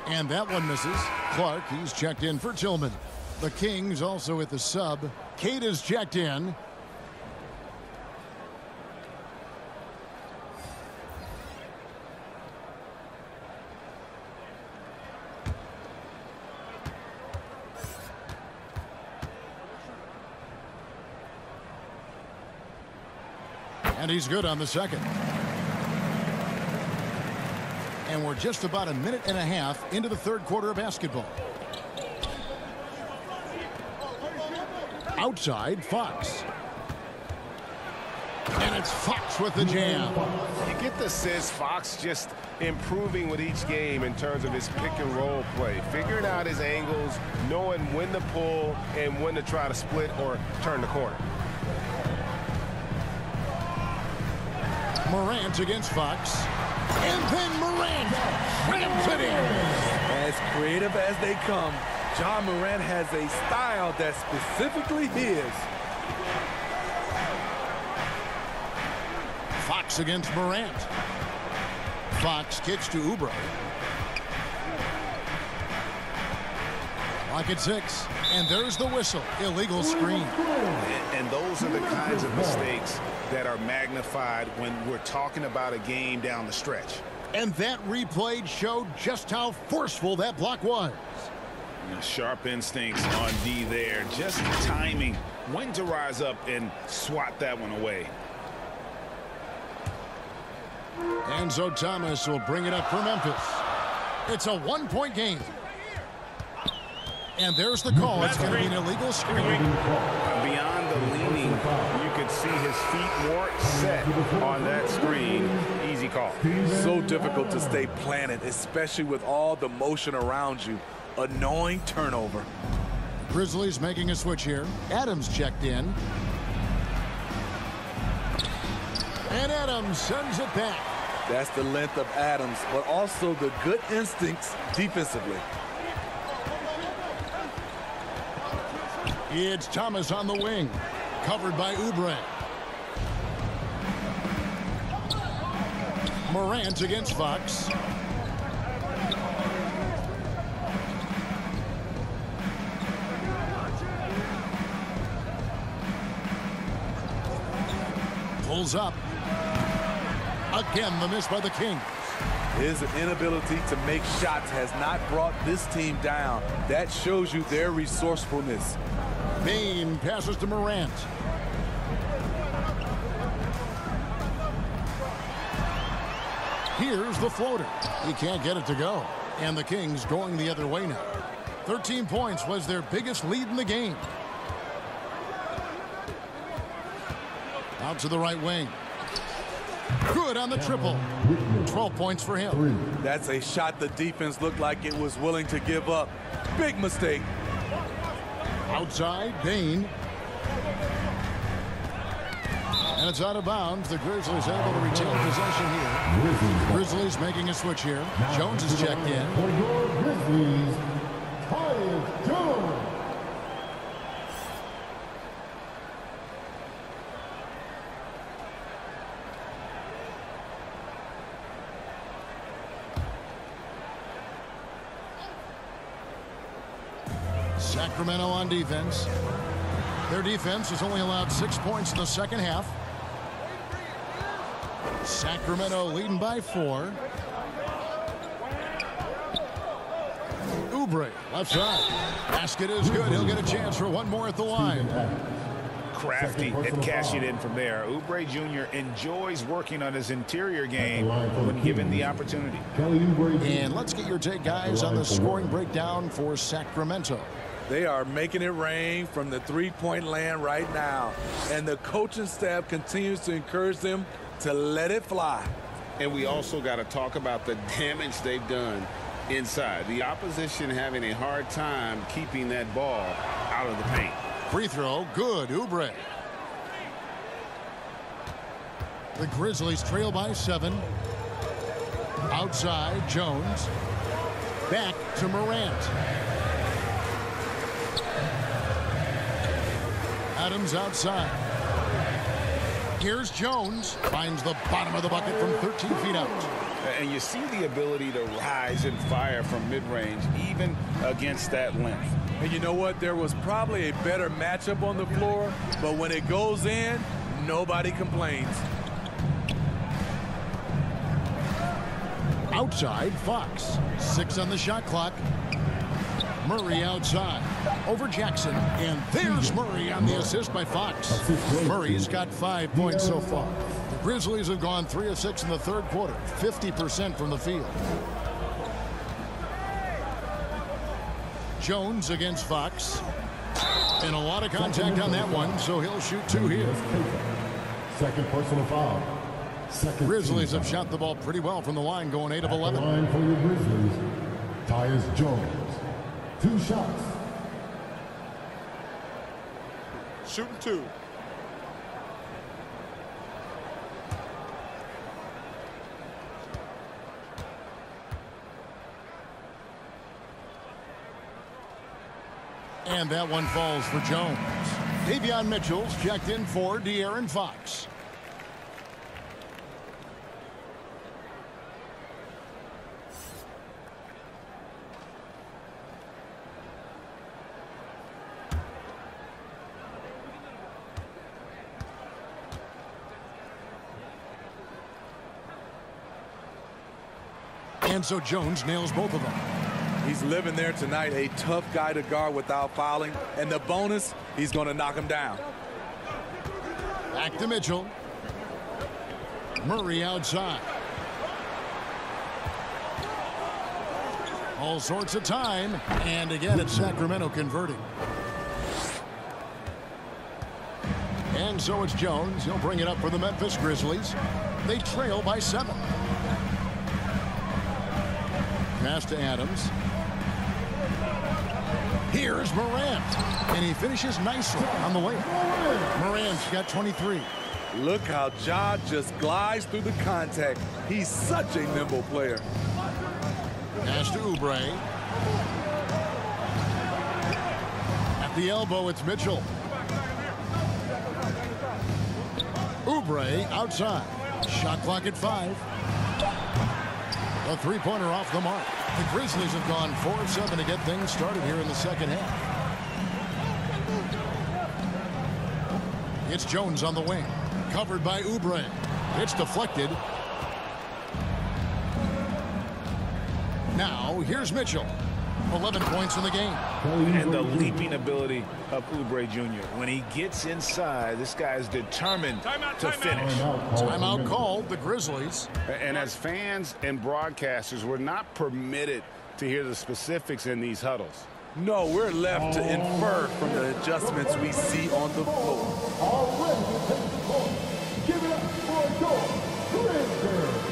And that one misses. Clark, he's checked in for Tillman. The Kings also at the sub. Cade is checked in. And he's good on the second. And we're just about a minute and a half into the third quarter of basketball. Outside, Fox. And it's Fox with the jam. You get the sense Fox just improving with each game in terms of his pick and roll play, figuring out his angles, knowing when to pull and when to try to split or turn the corner. Morant against Fox. And then Morant rams it in. As creative as they come, John Morant has a style that's specifically his. Fox against Morant. Fox kicks to Oubre. Clock at 6. And there's the whistle. Illegal screen. And those are the kinds of mistakes that are magnified when we're talking about a game down the stretch. And that replay showed just how forceful that block was. Sharp instincts on D there. Just timing when to rise up and swat that one away. And so Thomas will bring it up for Memphis. It's a 1-point game. And there's the call. It's going to be an illegal screen. Beyond the leaning, you could see his feet weren't set on that screen. Easy call. So difficult to stay planted, especially with all the motion around you. Annoying turnover. Grizzlies making a switch here. Adams checked in. And Adams sends it back. That's the length of Adams, but also the good instincts defensively. It's Thomas on the wing. Covered by Oubre. Morant against Fox. Pulls up. Again, the miss by the Kings. His inability to make shots has not brought this team down. That shows you their resourcefulness. Bain passes to Morant. Here's the floater. He can't get it to go. And the Kings going the other way now. 13 points was their biggest lead in the game. Out to the right wing. Good on the triple. 12 points for him. That's a shot the defense looked like it was willing to give up. Big mistake. Outside, Bain. And it's out of bounds. The Grizzlies able to retain possession here. Grizzlies making a switch here. Jones is checked in. For your Grizzlies, Tyus Jones. Sacramento on defense. Their defense has only allowed 6 points in the second half. Sacramento leading by 4. Oubre, left side. Basket is good. He'll get a chance for one more at the line. Crafty at cashing in from there. Oubre Jr. enjoys working on his interior game when given the opportunity. And let's get your take, guys, on the scoring breakdown for Sacramento. They are making it rain from the three-point land right now. And the coaching staff continues to encourage them to let it fly. And we also got to talk about the damage they've done inside. The opposition having a hard time keeping that ball out of the paint. Free throw, good, Oubre. The Grizzlies trail by 7. Outside, Jones. Back to Morant. Adams outside. Here's Jones. Finds the bottom of the bucket from 13 feet out. And you see the ability to rise and fire from mid-range, even against that length. And you know what? There was probably a better matchup on the floor, but when it goes in, nobody complains. Outside, Fox. 6 on the shot clock. Murray outside. Over Jackson. And there's Murray on the assist by Fox. Murray's got 5 points so far. The Grizzlies have gone 3 of 6 in the third quarter. 50% from the field. Jones against Fox. And a lot of contact on that one, so he'll shoot 2 here. Second personal foul. Grizzlies have shot the ball pretty well from the line, going 8 of 11. Line for your Grizzlies, Tyus Jones. 2 shots. Shooting 2. And that one falls for Jones. Davion Mitchell's checked in for De'Aaron Fox. And so Jones nails both of them. He's living there tonight, a tough guy to guard without fouling. And the bonus, he's going to knock him down. Back to Mitchell. Murray outside. All sorts of time. And again, it's Sacramento converting. And so it's Jones. He'll bring it up for the Memphis Grizzlies. They trail by 7. Pass to Adams. Here's Morant. And he finishes nicely on the way. Morant's got 23. Look how Ja just glides through the contact. He's such a nimble player. Pass to Oubre. At the elbow, it's Mitchell. Oubre outside. Shot clock at 5. A three-pointer off the mark. The Grizzlies have gone 4 of 7 to get things started here in the second half. It's Jones on the wing. Covered by Oubre. It's deflected. Now, here's Mitchell. 11 points in the game. And the leaping ability of Oubre Jr. When he gets inside, this guy's determined to finish. Timeout called, the Grizzlies. And as fans and broadcasters, we're not permitted to hear the specifics in these huddles. No, we're left to infer from the adjustments we see on the floor. Already to take the court. Give it up for George Grizzlies.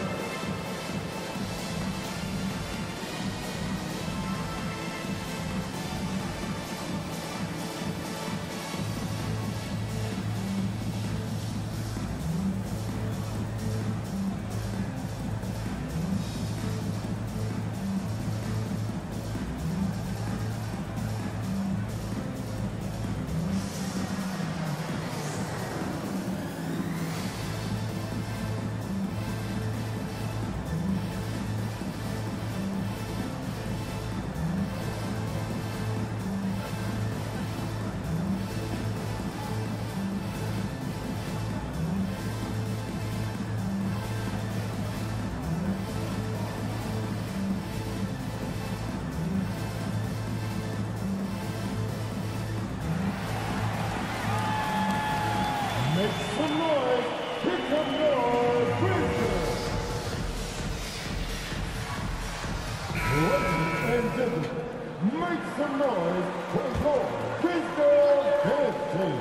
some noise for your Bristol Dance Team.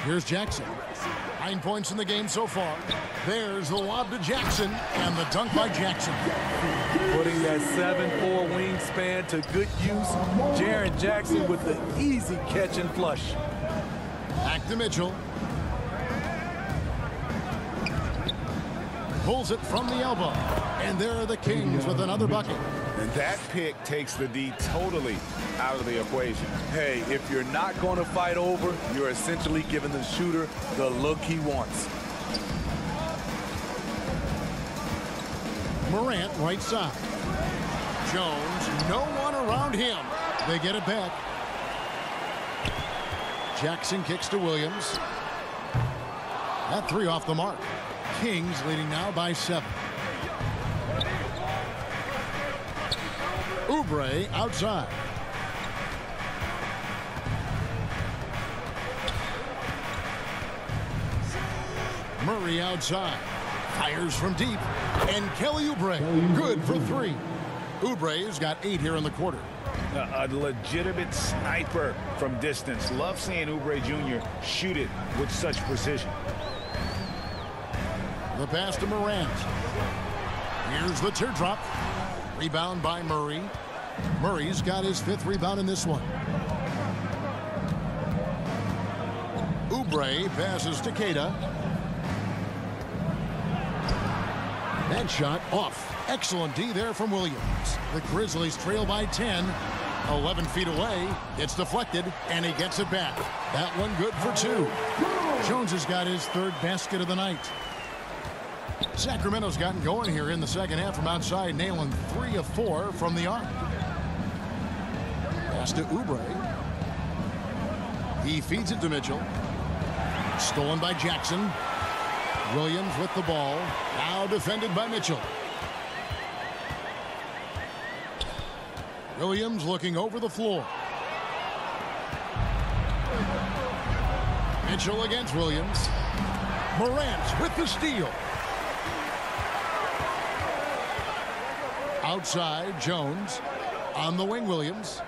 Here's Jackson. 9 points in the game so far. There's the lob to Jackson, and the dunk by Jackson. Putting that 7'4" wingspan to good use. Jaren Jackson with the easy catch and flush. Back to Mitchell. Pulls it from the elbow. And there are the Kings with another bucket. And that pick takes the D totally out of the equation. Hey, if you're not going to fight over, you're essentially giving the shooter the look he wants. Morant right side. Jones, no one around him. They get it back. Jackson kicks to Williams. That three off the mark. Kings leading now by 7. Oubre outside. Murray outside. Fires from deep. And Kelly Oubre good for 3. Oubre's got 8 here in the quarter. A legitimate sniper from distance. Love seeing Oubre Jr. shoot it with such precision. The pass to Morant. Here's the teardrop. Rebound by Murray. Murray's got his 5th rebound in this one. Oubre passes to Keita. That shot off. Excellent D there from Williams. The Grizzlies trail by 10. 11 feet away. It's deflected, and he gets it back. That one good for 2. Jones has got his 3rd basket of the night. Sacramento's gotten going here in the second half from outside, nailing 3 of 4 from the arc. Pass to Oubre. He feeds it to Mitchell. Stolen by Jackson. Williams with the ball. Now defended by Mitchell. Williams looking over the floor. Mitchell against Williams. Morant with the steal. Outside, Jones. On the wing, Williams.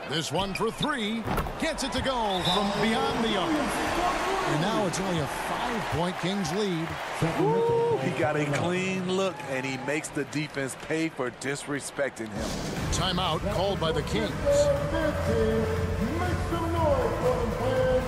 This one for 3. Gets it to go from beyond the arc. And now it's only a 5-point Kings lead. Ooh, he got a clean look, and he makes the defense pay for disrespecting him. Timeout called by the Kings. Make some noise for them, fans.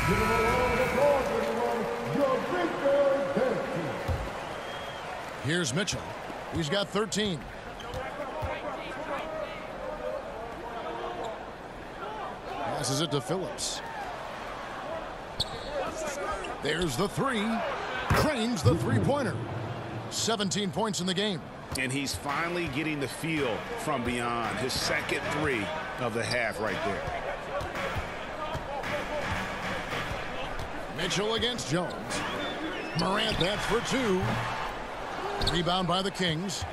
Give them a round of applause, everyone. Your Bristol Dance Team. Here's Mitchell. He's got 13. Passes it to Phillips. There's the 3. Cranes the 3-pointer. 17 points in the game. And he's finally getting the feel from beyond. His second 3 of the half right there. Mitchell against Jones. Morant, that's for 2. Rebound by the Kings.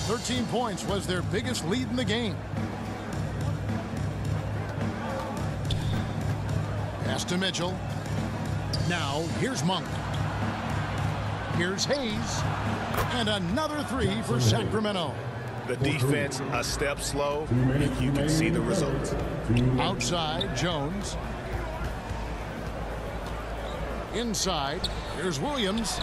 13 points was their biggest lead in the game. Pass to Mitchell. Now, here's Monk. Here's Hayes. And another 3 for Sacramento. The defense a step slow, and you can see the results. Outside, Jones. Inside, here's Williams.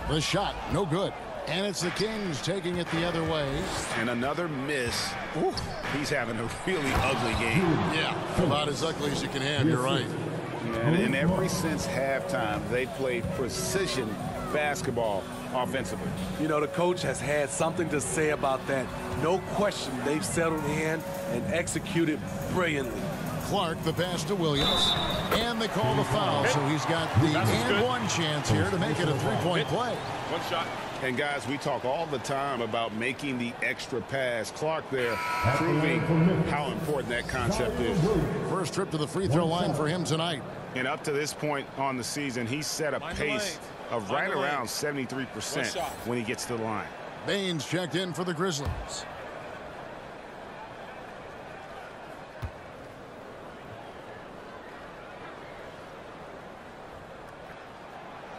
The shot, no good. And it's the Kings taking it the other way. And another miss. Ooh, he's having a really ugly game. Yeah, about as ugly as you can have, you're right. And ever since halftime, they played precision basketball offensively. You know, the coach has had something to say about that. No question, they've settled in and executed brilliantly. Clark, the pass to Williams. And they call the foul, so he's got the and one chance here to make it a three-point play. One shot. And guys, we talk all the time about making the extra pass. Clark there proving how important that concept is. First trip to the free throw line for him tonight. And up to this point on the season, he's set a pace of right around 73% when he gets to the line. Baines checked in for the Grizzlies.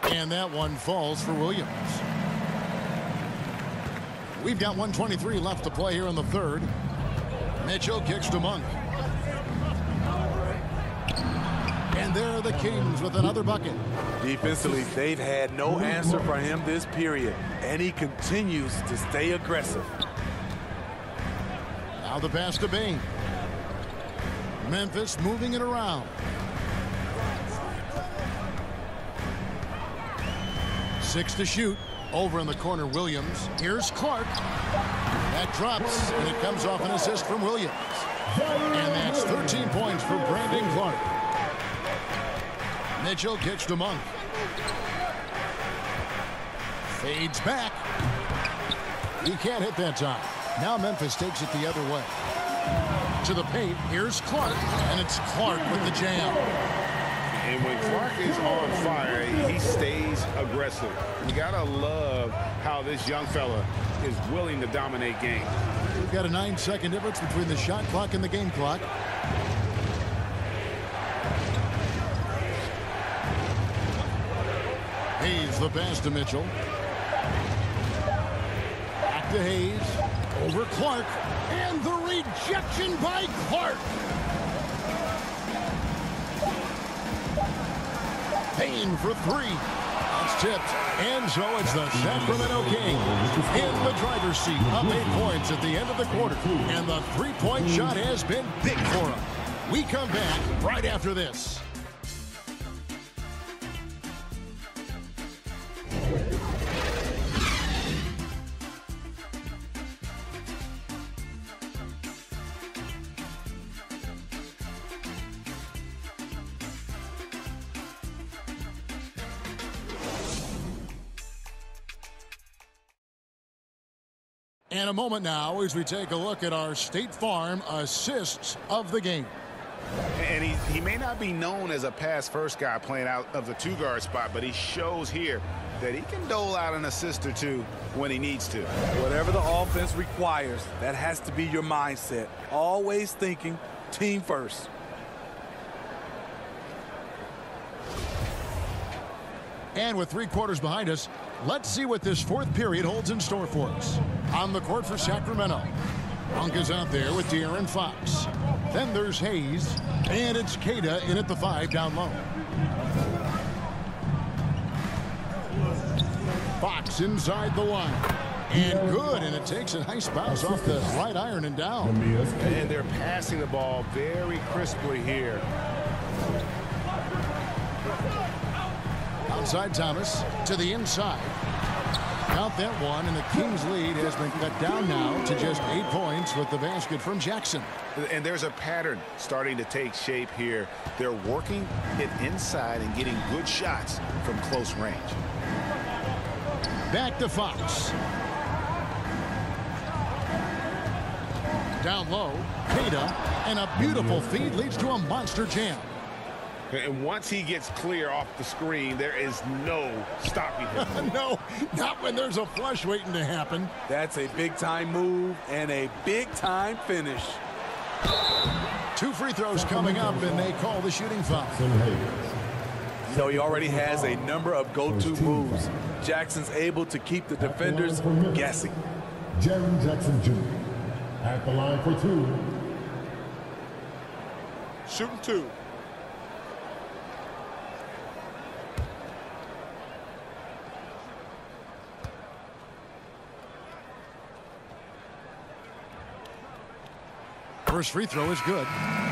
And that one falls for Williams. We've got 1:23 left to play here in the third. Mitchell kicks to Monk. And there are the Kings with another bucket. Defensively, they've had no answer for him this period, and he continues to stay aggressive. Now the pass to Bain. Memphis moving it around. 6 to shoot. Over in the corner, Williams. Here's Clark. That drops, and it comes off an assist from Williams. And that's 13 points for Brandon Clark. Mitchell kicks to Monk. Fades back. He can't hit that time. Now Memphis takes it the other way. To the paint, here's Clark, and it's Clark with the jam. And when Clark is on fire, he stays aggressive. You gotta love how this young fella is willing to dominate games. We've got a 9-second difference between the shot clock and the game clock. Hayes the pass to Mitchell. Back to Hayes. Over Clark. And the rejection by Clark. Payne for three. That's tipped. And so it's the Sacramento Kings in the driver's seat, up 8 points at the end of the quarter. And the three-point shot has been big for them. We come back right after this. And a moment now as we take a look at our State Farm assists of the game. And he may not be known as a pass-first guy playing out of the two-guard spot, but he shows here that he can dole out an assist or two when he needs to. Whatever the offense requires, that has to be your mindset. Always thinking team first. And with 3 quarters behind us, let's see what this fourth period holds in store for us. On the court for Sacramento, Monk is out there with De'Aaron Fox. Then there's Hayes, and it's Queta in at the 5 down low. Fox inside the line. And good, and it takes a nice bounce off the right iron and down. And they're passing the ball very crisply here. Outside Thomas to the inside. Count that one, and the Kings lead has been cut down now to just 8 points with the basket from Jackson. And there's a pattern starting to take shape here. They're working it inside and getting good shots from close range. Back to Fox. Down low, Queta, and a beautiful feed leads to a monster jam. And once he gets clear off the screen, there is no stopping him. No, not when there's a flush waiting to happen. That's a big-time move and a big-time finish. 2 free throws coming up, and they call the shooting foul. So he already has a number of go-to moves. Jackson's able to keep the defenders guessing. Jaren Jackson Jr. at the line for 2. Shooting 2. First free throw is good.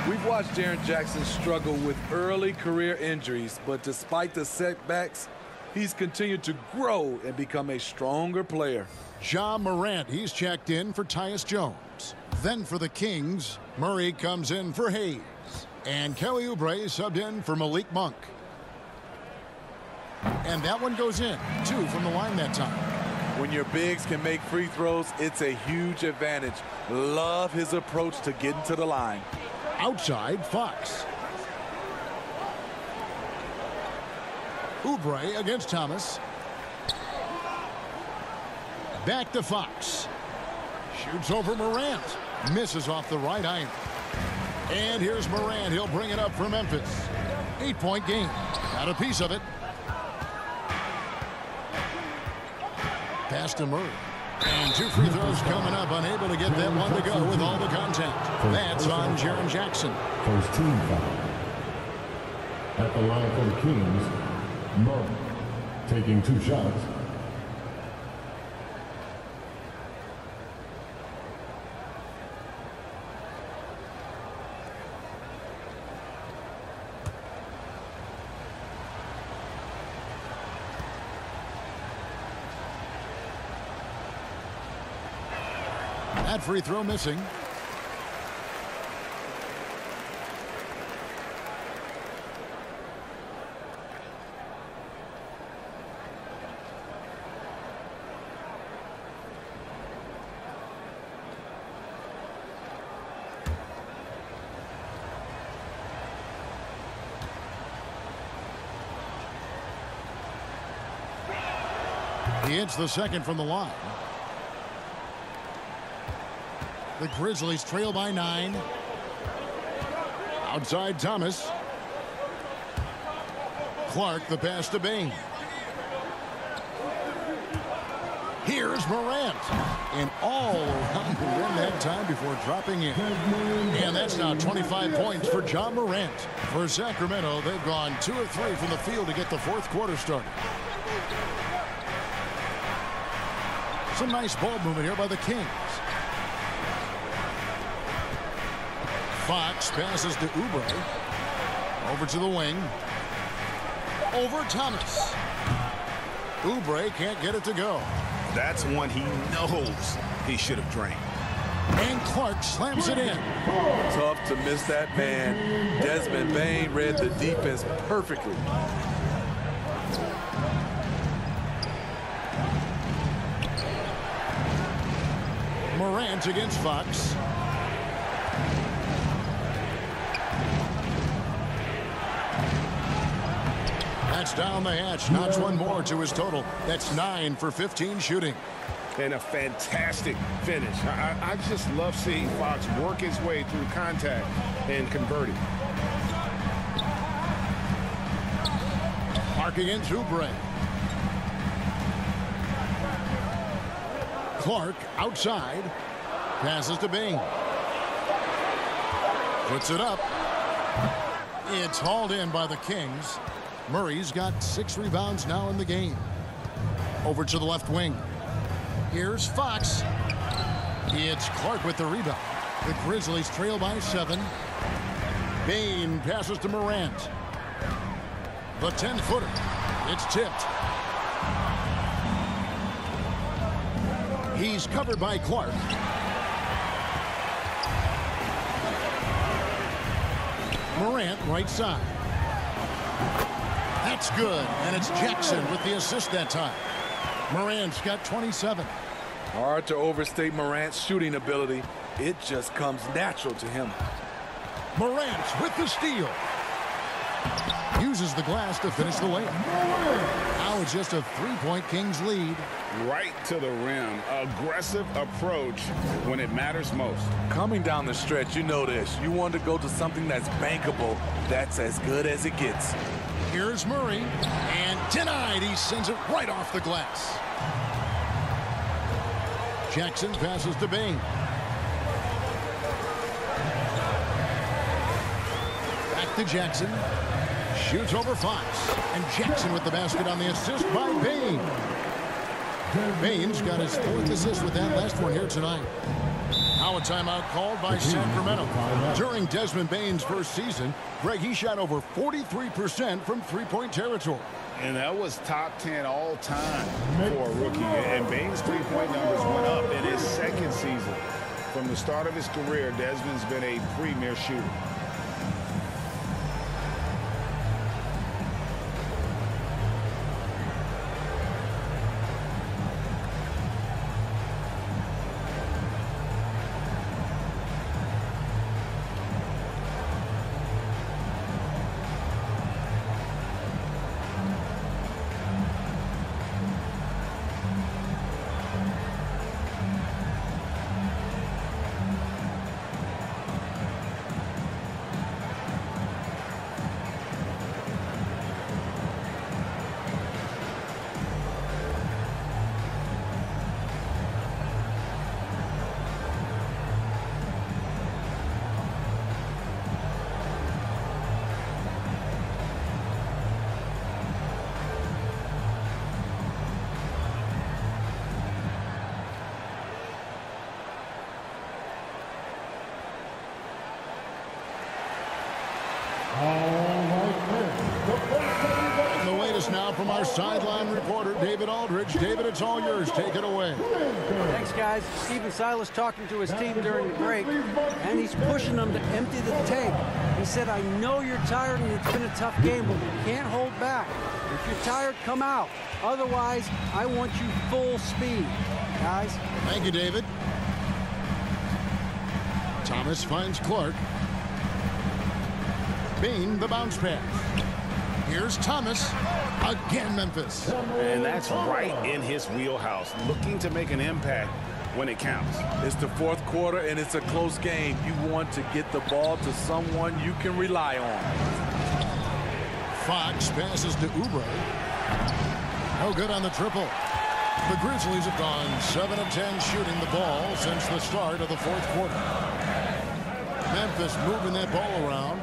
We've watched Jaren Jackson struggle with early career injuries, but despite the setbacks, he's continued to grow and become a stronger player. Ja Morant, he's checked in for Tyus Jones. Then for the Kings, Murray comes in for Hayes. And Kelly Oubre subbed in for Malik Monk. And that one goes in. 2 from the line that time. When your bigs can make free throws, it's a huge advantage. Love his approach to getting to the line. Outside, Fox. Oubre against Thomas. Back to Fox. Shoots over Morant. Misses off the right iron. And here's Morant. He'll bring it up for Memphis. 8-point game. Got a piece of it. Pass to Murray. And 2 free throws coming up. Unable to get that one to go with all the contact. That's on Jaren Jackson. First team foul. At the line for the Kings, Murray taking 2 shots. That free throw missing. He hits the second from the line. The Grizzlies trail by 9. Outside Thomas. Clark, the pass to Bain. Here's Morant. And all around the rim that time before dropping in. And that's now 25 points for Ja Morant. For Sacramento, they've gone 2 of 3 from the field to get the 4th quarter started. Some nice ball movement here by the Kings. Fox passes to Oubre. Over to the wing. Over Thomas. Oubre can't get it to go. That's one he knows he should have drained. And Clark slams it in. Tough to miss that man. Desmond Bain read the defense perfectly. Morant against Fox. That's down the hatch. Notch one more to his total. That's 9 for 15 shooting. And a fantastic finish. I just love seeing Fox work his way through contact and converting. Clark against Oubre. Clark outside. Passes to Bain. Puts it up. It's hauled in by the Kings. Murray's got 6 rebounds now in the game. Over to the left wing. Here's Fox. It's Clark with the rebound. The Grizzlies trail by 7. Bain passes to Morant. The 10-footer. It's tipped. He's covered by Clark. Morant right side. That's good, and it's Jackson with the assist that time. Morant's got 27. Hard to overstate Morant's shooting ability. It just comes natural to him. Morant with the steal. Uses the glass to finish the layup. Now it's just a 3-point Kings lead. Right to the rim. Aggressive approach when it matters most. Coming down the stretch, you know this. You want to go to something that's bankable. That's as good as it gets. Here's Murray, and denied. He sends it right off the glass. Jackson passes to Bain. Back to Jackson. Shoots over Fox. And Jackson with the basket on the assist by Bain. Baines got his 4th assist with that last one here tonight. Now a timeout called by Sacramento. During Desmond Baines' first season, Greg, he shot over 43% from three-point territory. And that was top 10 all time for a rookie. And Baines' three-point numbers went up in his second season. From the start of his career, Desmond's been a premier shooter. The latest now from our sideline reporter, David Aldridge. David, it's all yours. Take it away. Thanks, guys. Stephen Silas talking to his team during the break, and he's pushing them to empty the tank. He said, I know you're tired and it's been a tough game, but we can't hold back. If you're tired, come out. Otherwise, I want you full speed, guys. Thank you, David. Thomas finds Clark. Bean, the bounce pass. Here's Thomas. Again, Memphis. And that's right in his wheelhouse, looking to make an impact when it counts. It's the 4th quarter, and it's a close game. You want to get the ball to someone you can rely on. Fox passes to Oubre. No good on the triple. The Grizzlies have gone 7 of 10 shooting the ball since the start of the 4th quarter. Memphis moving that ball around.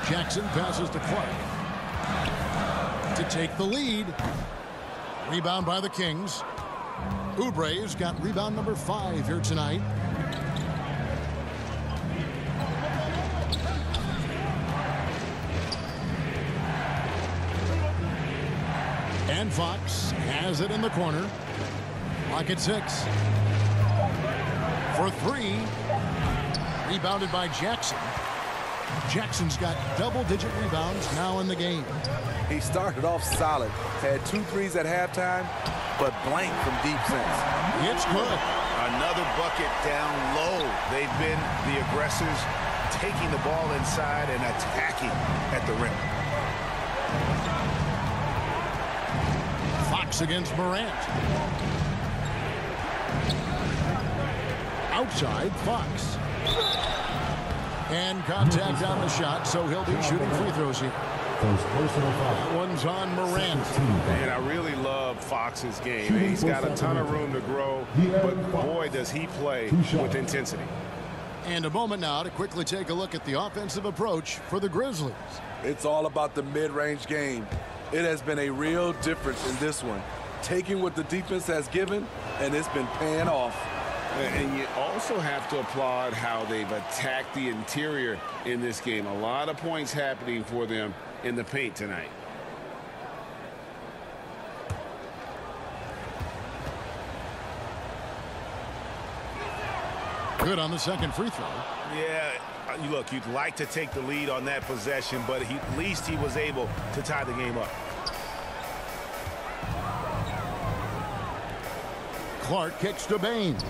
Jackson passes to Clark to take the lead. Rebound by the Kings. Oubre's got rebound number 5 here tonight. And Fox has it in the corner. Clock at 6. For 3. Rebounded by Jackson. Jackson's got double-digit rebounds now in the game. He started off solid, had 2 threes at halftime, but blank from deep since. It's good. Another bucket down low. They've been the aggressors, taking the ball inside and attacking at the rim. Fox against Morant. Outside, Fox. And contact on the shot, so he'll be shooting free throws here. That one's on Morant. And I really love Fox's game. He's got a ton of room to grow, but boy, does he play with intensity. And a moment now to quickly take a look at the offensive approach for the Grizzlies. It's all about the mid-range game. It has been a real difference in this one. Taking what the defense has given, and it's been paying off. And you also have to applaud how they've attacked the interior in this game. A lot of points happening for them in the paint tonight. Good on the second free throw. Yeah, look, you'd like to take the lead on that possession, but at least he was able to tie the game up. Clark kicks to Baines.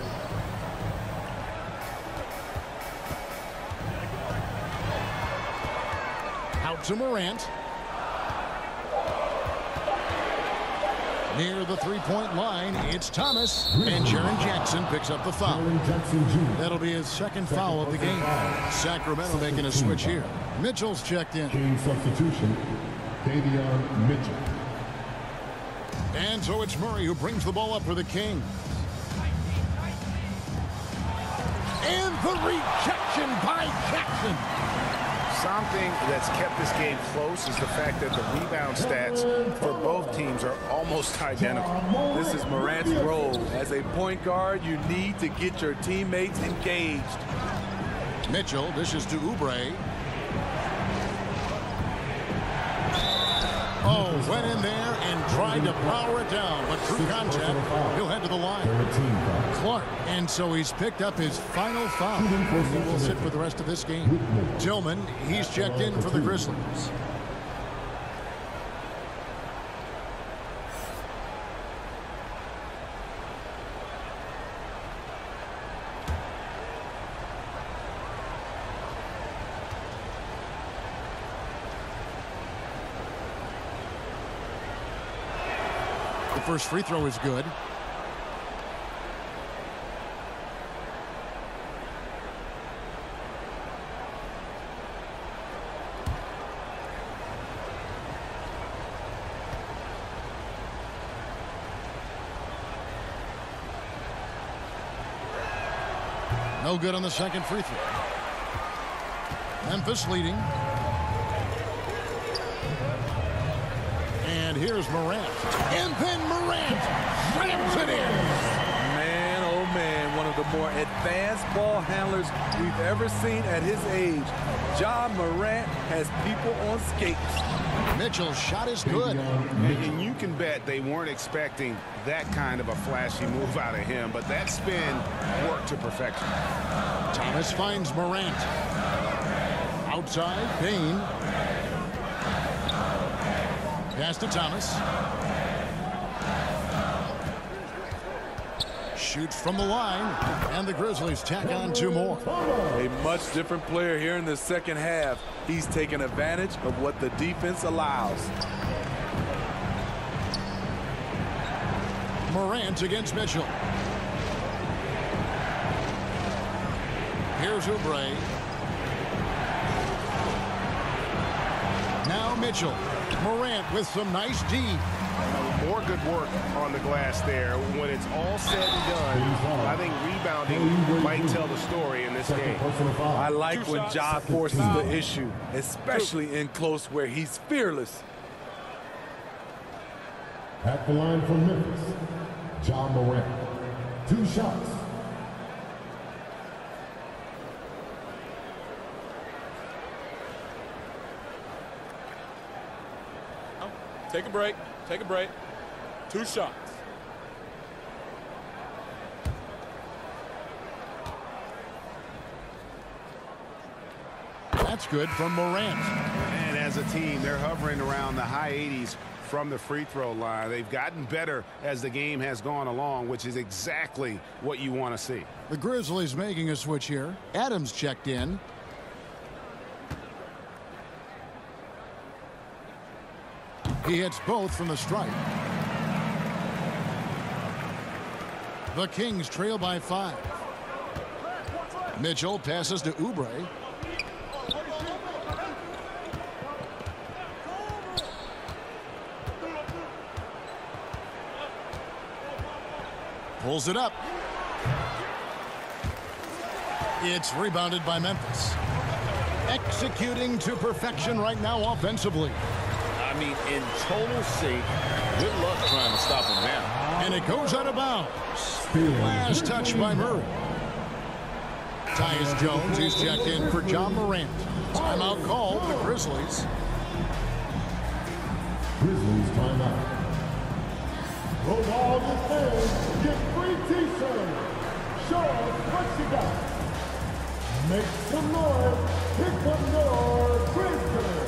Out to Morant. Near the three-point line, it's Thomas. And Jaren Jackson picks up the foul. That'll be his second foul of the game. Sacramento making a switch here. Mitchell's checked in. Game substitution, Davion Mitchell. And so it's Murray who brings the ball up for the Kings. And the rejection by Jackson. Something that's kept this game close is the fact that the rebound stats for both teams are almost identical. This is Morant's role. As a point guard, you need to get your teammates engaged. Mitchell dishes to Oubre. Oh, went in there and tried to power it down, but through contact, he'll head to the line. Clark, and so he's picked up his final foul. He will sit for the rest of this game. Tillman, he's checked in for the Grizzlies. The first free throw is good. No good on the second free throw. Memphis leading. And here's Morant. And then Morant slams it in. Man, oh man, one of the more advanced ball handlers we've ever seen at his age. Ja Morant has people on skates. Mitchell's shot is good. And you can bet they weren't expecting that kind of a flashy move out of him, but that spin worked to perfection. Thomas finds Morant. Outside, Payne. Pass to Thomas. Shoots from the line, and the Grizzlies tack on two more. A much different player here in the second half. He's taken advantage of what the defense allows. Morant against Mitchell. Here's Oubre. Now Mitchell. Morant with some nice D. More good work on the glass there. When it's all said and done, I think rebounding might tell the story in this game. I like when Ja forces the issue, especially in close where he's fearless. At the line for Memphis, Ja Morant. 2 shots. Take a break. Take a break. 2 shots. That's good from Morant. And as a team, they're hovering around the high 80s from the free throw line. They've gotten better as the game has gone along, which is exactly what you want to see. The Grizzlies making a switch here. Adams checked in. He hits both from the stripe. The Kings trail by 5. Mitchell passes to Oubre. Pulls it up. It's rebounded by Memphis. Executing to perfection right now offensively. I mean, in total sync. Good luck trying to stop him now. And it goes out of bounds. Last touch by Murray. Tyus Jones, he's checked in for Ja Morant. Timeout called the Grizzlies. Grizzlies timeout. Go all the fans, get free t-shirts. Show us what you got. Make some noise. Here come your Grizzlies.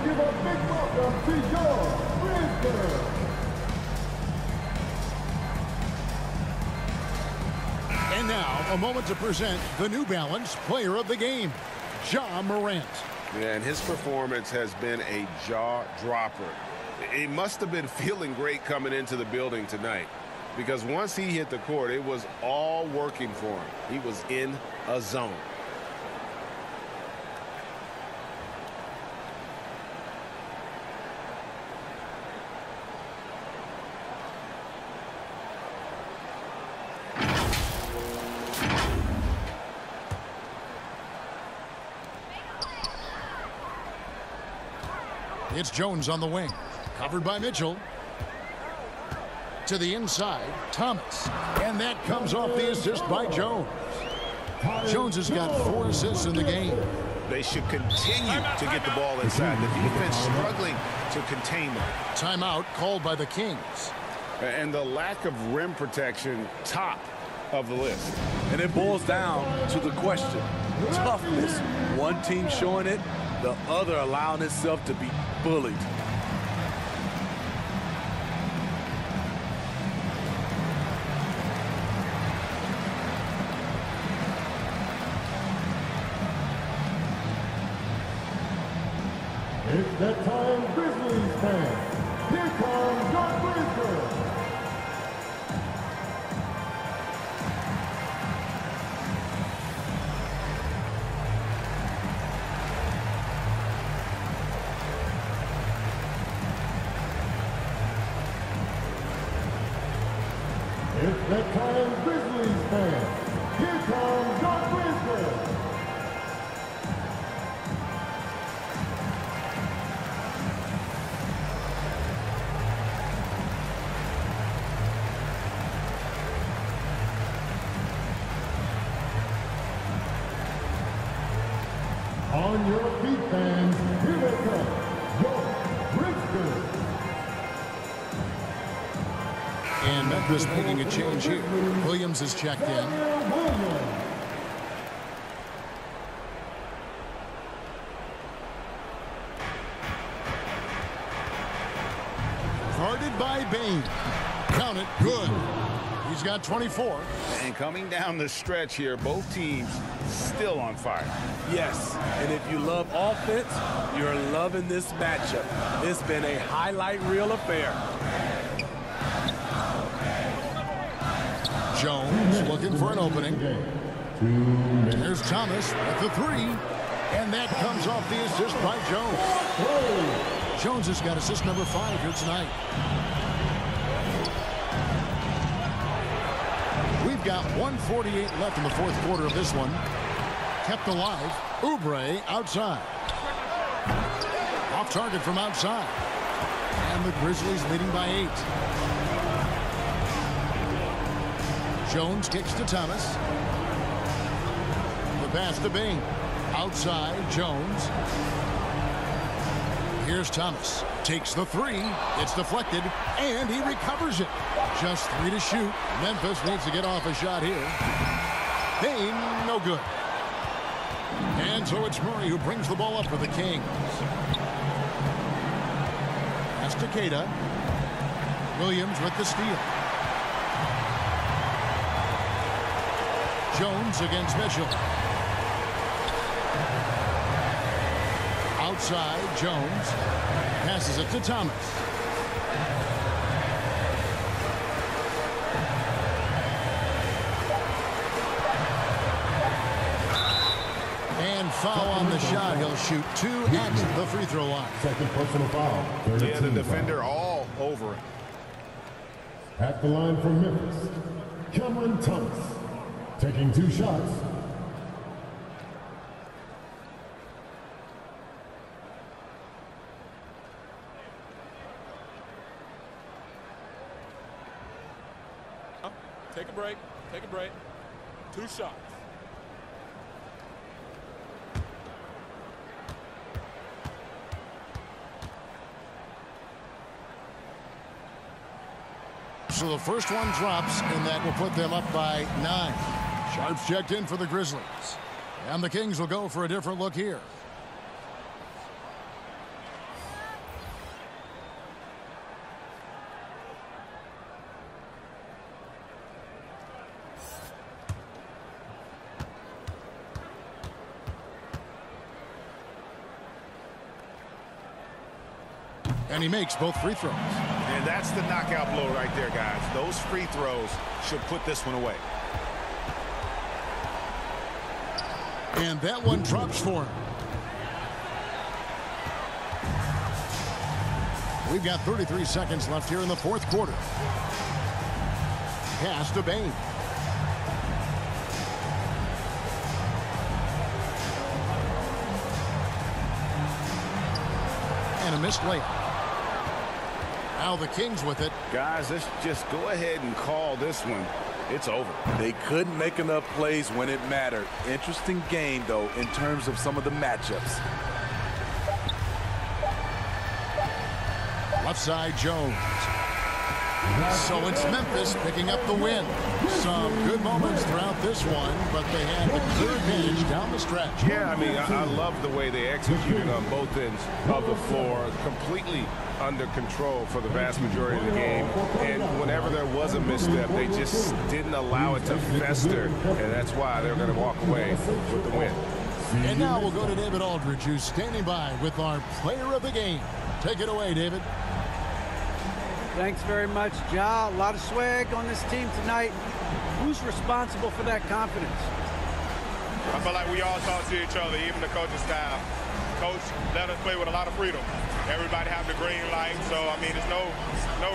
give a big welcome to your Grizzlies. And now, a moment to present the New Balance Player of the Game, Ja Morant. Yeah, and his performance has been a jaw dropper. He must have been feeling great coming into the building tonight, because once he hit the court, it was all working for him. He was in a zone. It's Jones on the wing, covered by Mitchell. To the inside, Thomas. And that comes off the assist by Jones. Jones has got 4 assists in the game. They should continue to get the ball inside. The defense struggling to contain them. Timeout called by the Kings. And the lack of rim protection, top of the list. And it boils down to the question. Toughness. One team showing it, the other allowing itself to be bullied. It's that time, Grizzlies fans. Here comes your Grizzlies. It's that time, Grizzlies fans. Here comes your Grizzlies. On your feet, fans, here they come, your Grizzlies. And Memphis making a change here. Williams is checked in. Guarded by Bain. Count it, good. He's got 24. And coming down the stretch here, both teams still on fire. Yes, and if you love offense, you're loving this matchup. It's been a highlight reel affair. Jones looking for an opening. Here's Thomas with the 3. And that comes off the assist by Jones. Jones has got assist number 5 here tonight. We've got 1:48 left in the 4th quarter of this one. Kept alive. Oubre outside. Off target from outside. And the Grizzlies leading by 8. Jones kicks to Thomas. The pass to Bain. Outside, Jones. Here's Thomas. Takes the 3. It's deflected, and he recovers it. Just 3 to shoot. Memphis needs to get off a shot here. Bain, no good. And so it's Murray who brings the ball up for the Kings. That's Takeda. Williams with the steal. Jones against Mitchell. Outside, Jones passes it to Thomas. And foul on the shot. He'll shoot 2 at the free throw line. Second personal foul. Yeah, the defender all over it. At the line from Memphis, Cameron Thomas. Taking 2 shots. Take a break. Take a break. 2 shots. So the first one drops, and that will put them up by 9. Sharps checked in for the Grizzlies. And the Kings will go for a different look here. And he makes both free throws. And that's the knockout blow right there, guys. Those free throws should put this one away. And that one drops for him. We've got 33 seconds left here in the fourth quarter. Pass to Bain. And a missed layup. Now the Kings with it. Guys, let's just go ahead and call this one. It's over. They couldn't make enough plays when it mattered. Interesting game, though, in terms of some of the matchups. Left side, Jones. So it's Memphis picking up the win. Some good moments throughout this one, but they had the clear advantage down the stretch. Yeah, I mean, I love the way they executed on both ends of the floor. Completely under control for the vast majority of the game. And whenever there was a misstep, they just didn't allow it to fester. And that's why they're going to walk away with the win. And now we'll go to David Aldridge, who's standing by with our player of the game. Take it away, David. Thanks very much, Ja. A lot of swag on this team tonight. Who's responsible for that confidence? I feel like we all talk to each other, even the coaching staff. Coach let us play with a lot of freedom. Everybody have the green light, so I mean, there's no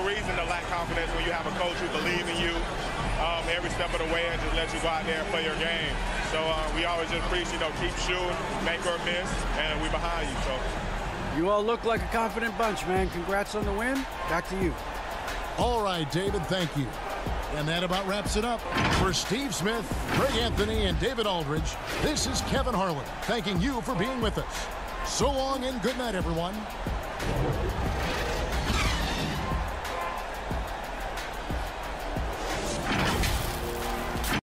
reason to lack confidence when you have a coach who believes in you every step of the way and just let you go out there and play your game. So we always just preach, keep shooting, make or miss, and we behind you. So you all look like a confident bunch, man. Congrats on the win. Back to you. All right, David, thank you. And that about wraps it up. For Steve Smith, Greg Anthony, and David Aldridge, this is Kevin Harlan thanking you for being with us. So long and good night, everyone.